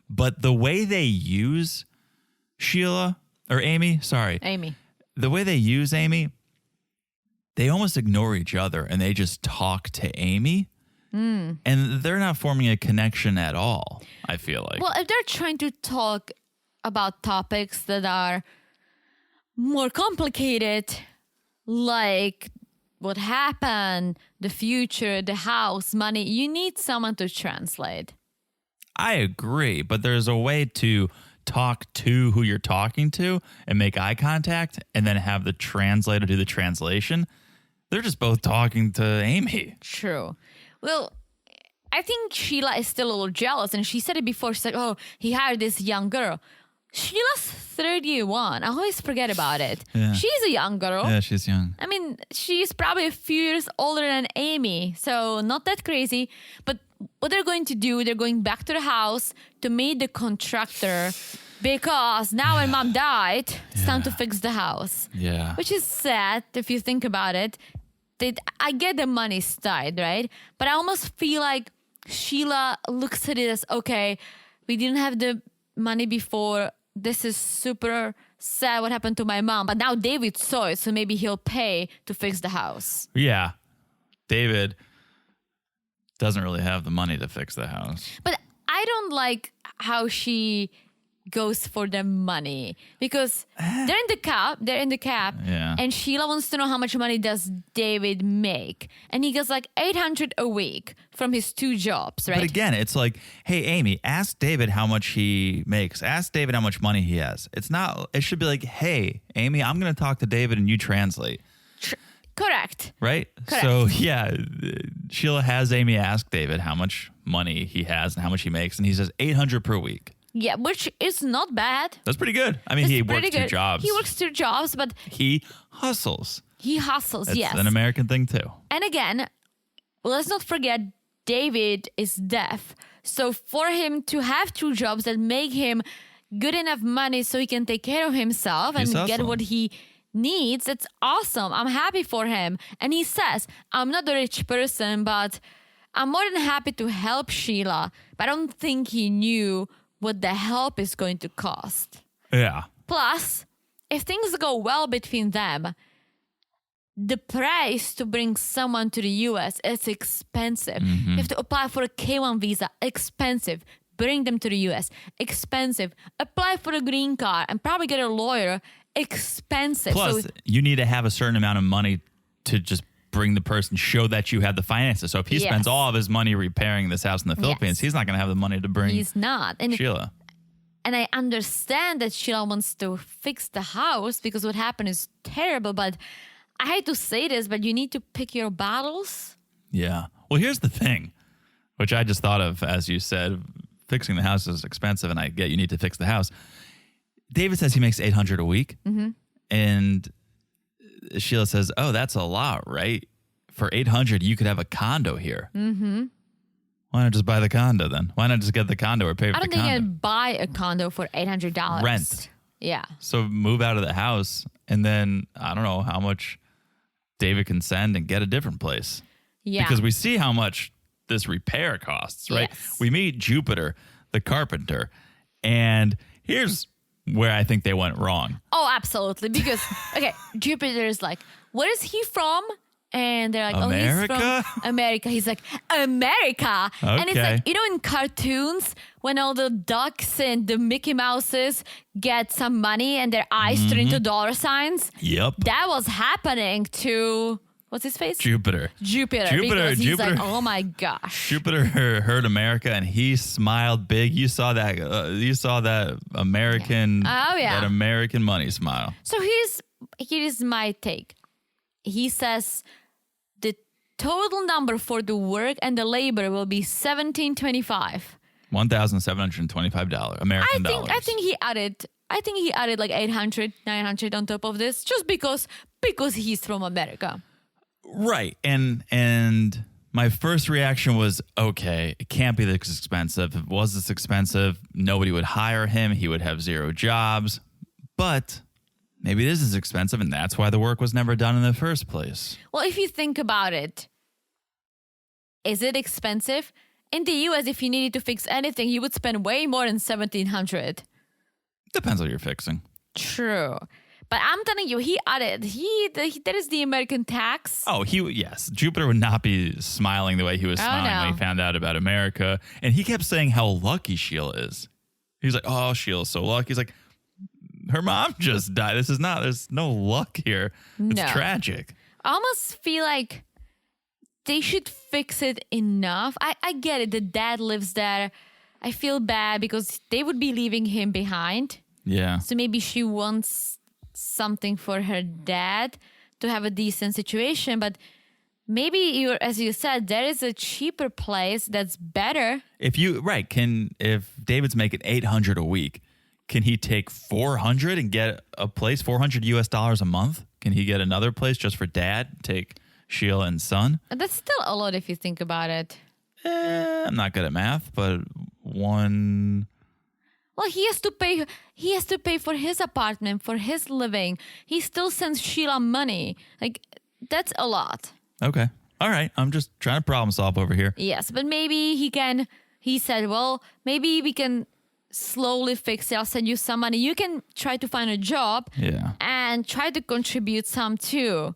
But the way they use Sheila or Amy, sorry. Amy. The way they use Amy, they almost ignore each other and they just talk to Amy. And they're not forming a connection at all, I feel like. Well, if they're trying to talk about topics that are more complicated, like what happened, the future, the house, money, you need someone to translate. I agree, but there's a way to talk to who you're talking to and make eye contact and then have the translator do the translation. They're just both talking to Amy. True. Well, I think Sheila is still a little jealous, and she said it before. She's like, oh, he hired this young girl. Sheila's 31. I always forget about it. Yeah. She's a young girl. Yeah, she's young. I mean, she's probably a few years older than Amy, so not that crazy. But what they're going to do, they're going back to the house to meet the contractor because now when mom died, it's time to fix the house. Yeah. Which is sad if you think about it. I get the money's tied, right? But I almost feel like Sheila looks at it as, okay, we didn't have the money before. This is super sad what happened to my mom. But now David saw it, so maybe he'll pay to fix the house. Yeah. David doesn't really have the money to fix the house. But I don't like how she goes for the money because they're in the cab Yeah. and Sheila wants to know how much money does David make, and he gets like $800 a week from his 2 jobs, right? But again, it's like, hey, Amy, ask David how much he makes. Ask David how much money he has. It should be like, hey, Amy, I'm going to talk to David and you translate. Correct. Right? Correct. So, yeah, Sheila has Amy ask David how much money he has and how much he makes, and he says $800 per week. Yeah, which is not bad. That's pretty good. I mean, he It's works pretty 2 good. jobs. He works 2 jobs, but He hustles. he hustles, That's yes. an American thing, too. And again, let's not forget David is deaf. So for him to have 2 jobs that make him good enough money so he can take care of himself and He's get hustling. what he needs, it's awesome. I'm happy for him. And he says, I'm not a rich person, but I'm more than happy to help Sheila. But I don't think he knew what the help is going to cost. Yeah. Plus, if things go well between them, the price to bring someone to the US is expensive. You have to apply for a K1 visa, expensive. Bring them to the US, expensive. Apply for a green card and probably get a lawyer, expensive. Plus, So you need to have a certain amount of money to just bring the person, show that you have the finances. So if he spends Yes. all of his money repairing this house in the Philippines, Yes. he's not going to have the money to bring he's not. And Sheila. And I understand that Sheila wants to fix the house because what happened is terrible. But I hate to say this, but you need to pick your battles. Yeah. Well, here's the thing, which I just thought of as you said, fixing the house is expensive, and I get you need to fix the house. David says he makes $800 a week, and Sheila says, "Oh, that's a lot, right? For $800, you could have a condo here." Mm-hmm. Why not just buy the condo then? Why not just get the condo or pay for I the don't think condo? I'd buy a condo for $800. Rent. Yeah. So move out of the house, and then I don't know how much David can send and get a different place. Yeah. Because we see how much this repair costs, right? Yes. We meet Jupiter, the carpenter, and here's where I think they went wrong. Oh, absolutely. Because, okay, Jupiter is like, where is he from? And they're like, oh, he's America? from America. He's like, America? And it's Okay. like, you know, in cartoons, when all the ducks and the Mickey Mouses get some money and their eyes turn into dollar signs? Yep. That was happening to, what's his face? Jupiter. Jupiter. Because he's Jupiter. like, oh my gosh. Jupiter heard America and he smiled big. You saw that. American. Oh, yeah. That American money smile. So here's my take. He says the total number for the work and the labor will be $1,725. $1,725 American dollars. I think he added like 800, 900 on top of this just because he's from America. Right. And my first reaction was, okay, it can't be this expensive. If it was this expensive, nobody would hire him. He would have 0 jobs. But maybe it is as expensive, and that's why the work was never done in the first place. Well, if you think about it, is it expensive? In the US, if you needed to fix anything, you would spend way more than $1,700. Depends what you're fixing. True. But I'm telling you, he added, that is the American tax. Oh, yes. Jupiter would not be smiling the way he was smiling when he found out about America. And he kept saying how lucky Sheila is. He's like, oh, Sheila's so lucky. He's like, her mom just died. There's no luck here. It's tragic. I almost feel like they should fix it enough. I get it. The dad lives there. I feel bad because they would be leaving him behind. Yeah. So maybe she wants something for her dad to have a decent situation. But maybe, as you said, there is a cheaper place that's better. If David's making $800 a week, can he take $400 and get a place, $400 US a month? Can he get another place just for dad? Take Sheila and son? That's still a lot if you think about it. I'm not good at math, but one. Well, he has to pay. He has to pay for his apartment, for his living. He still sends Sheila money. Like, that's a lot. Okay. All right. I'm just trying to problem solve over here. Yes, but maybe he can. He said, well, maybe we can slowly fix it. I'll send you some money. You can try to find a job. Yeah. And try to contribute some too.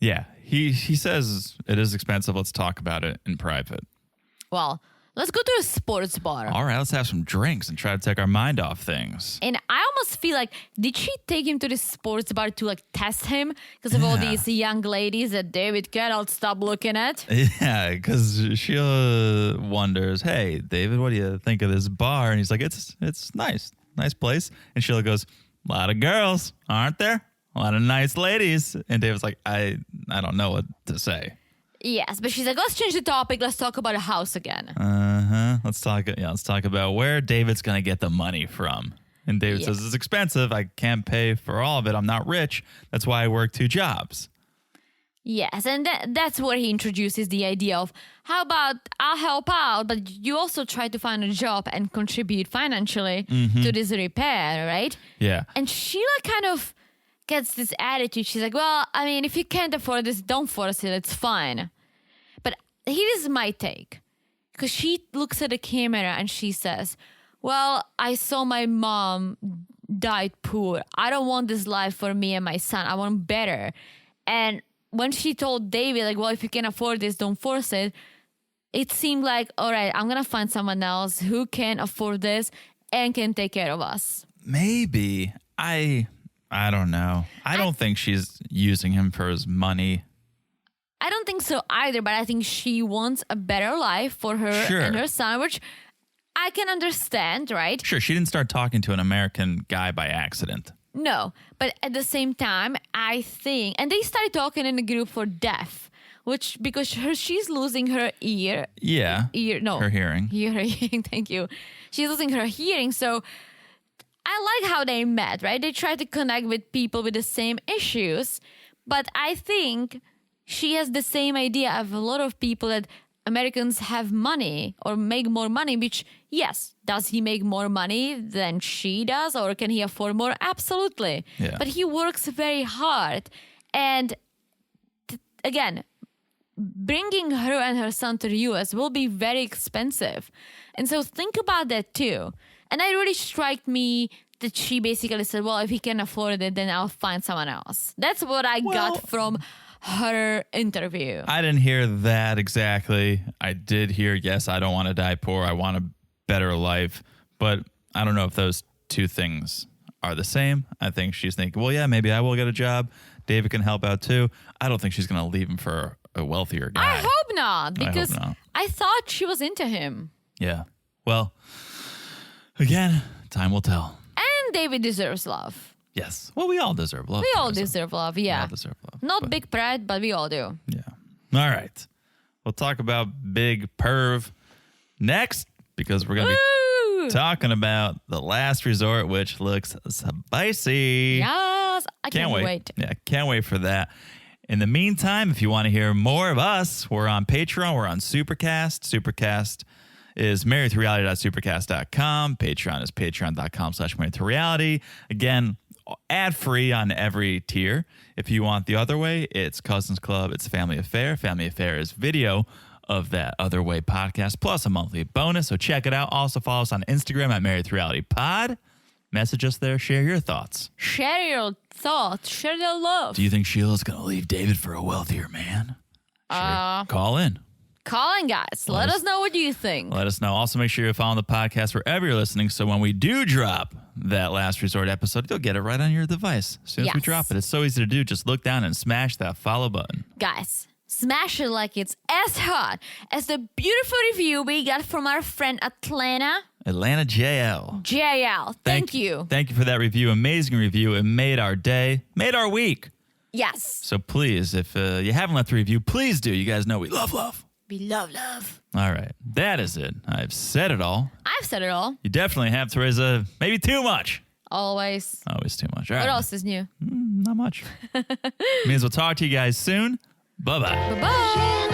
Yeah. He says it is expensive. Let's talk about it in private. Well, let's go to a sports bar. All right, let's have some drinks and try to take our mind off things. And I almost feel like, did she take him to the sports bar to test him? Because of all these young ladies that David cannot stop looking at? Yeah, because Sheila wonders, hey, David, what do you think of this bar? And he's like, it's nice. Nice place. And Sheila goes, a lot of girls, aren't there? A lot of nice ladies. And David's like, I don't know what to say. Yes, but she's like, let's change the topic. Let's talk about a house again. Let's talk about where David's going to get the money from. And David says, it's expensive. I can't pay for all of it. I'm not rich. That's why I work 2 jobs. Yes, and that's where he introduces the idea of, how about I'll help out, but you also try to find a job and contribute financially to this repair, right? Yeah. And Sheila kind of gets this attitude. She's like, well, I mean, if you can't afford this, don't force it. It's fine. But here is my take. Because she looks at the camera and she says, well, I saw my mom died poor. I don't want this life for me and my son. I want better. And when she told David, like, well, if you can afford this, don't force it. It seemed like, all right, I'm going to find someone else who can afford this and can take care of us. Maybe. I don't know. I don't think she's using him for his money. I don't think so either, but I think she wants a better life for her and her son, which I can understand, right? Sure, she didn't start talking to an American guy by accident. No, but at the same time, I think, and they started talking in a group for deaf, because she's losing her ear. Yeah. Her hearing. Her hearing, thank you. She's losing her hearing, so I like how they met, right? They tried to connect with people with the same issues, but I think she has the same idea of a lot of people that Americans have money or make more money, which, yes, does he make more money than she does, or can he afford more? Absolutely. Yeah. But he works very hard. And again, bringing her and her son to the US will be very expensive. And so think about that too. And it really struck me that she basically said, well, if he can afford it, then I'll find someone else. That's what I got from her interview. I didn't hear that exactly. I did hear, yes, I don't want to die poor. I want a better life. But I don't know if those two things are the same. I think she's thinking, well, yeah, maybe I will get a job. David can help out too. I don't think she's going to leave him for a wealthier guy. I hope not, because I thought she was into him. Yeah. Well, again, time will tell. And David deserves love. Yes. Well, we all deserve love. We all deserve love, yeah. We all deserve love. Not big pride, but we all do. Yeah. All right. We'll talk about Big Perv next, because we're going to be talking about The Last Resort, which looks spicy. Yes. I can't wait. Yeah, can't wait for that. In the meantime, if you want to hear more of us, we're on Patreon. We're on Supercast. Supercast is marriedtoreality.supercast.com. Patreon is patreon.com/marriedtoreality. Again, ad-free on every tier. If you want the other way, it's Cousins Club. It's Family Affair. Family Affair is video of that Other Way podcast, plus a monthly bonus. So check it out. Also follow us on Instagram at Married to Reality Pod. Message us there. Share your thoughts. Share your thoughts. Share your love. Do you think Sheila's going to leave David for a wealthier man? Call in. Call in, guys. Let us know what you think. Let us know. Also, make sure you're following the podcast wherever you're listening, so when we do drop that Last Resort episode, you'll get it right on your device as soon as we drop it. It's so easy to do. Just look down and smash that follow button. Guys, smash it like it's as hot as the beautiful review we got from our friend Atlanta JL. Thank you. Thank you for that review. Amazing review. It made our day, made our week. Yes. So please, if you haven't left a review, please do. You guys know we love. We love. All right. That is it. I've said it all. I've said it all. You definitely have, Teresa. Maybe too much. Always. Always too much. All What right. else is new? Not much. Means we'll talk to you guys soon. Bye-bye. Bye-bye.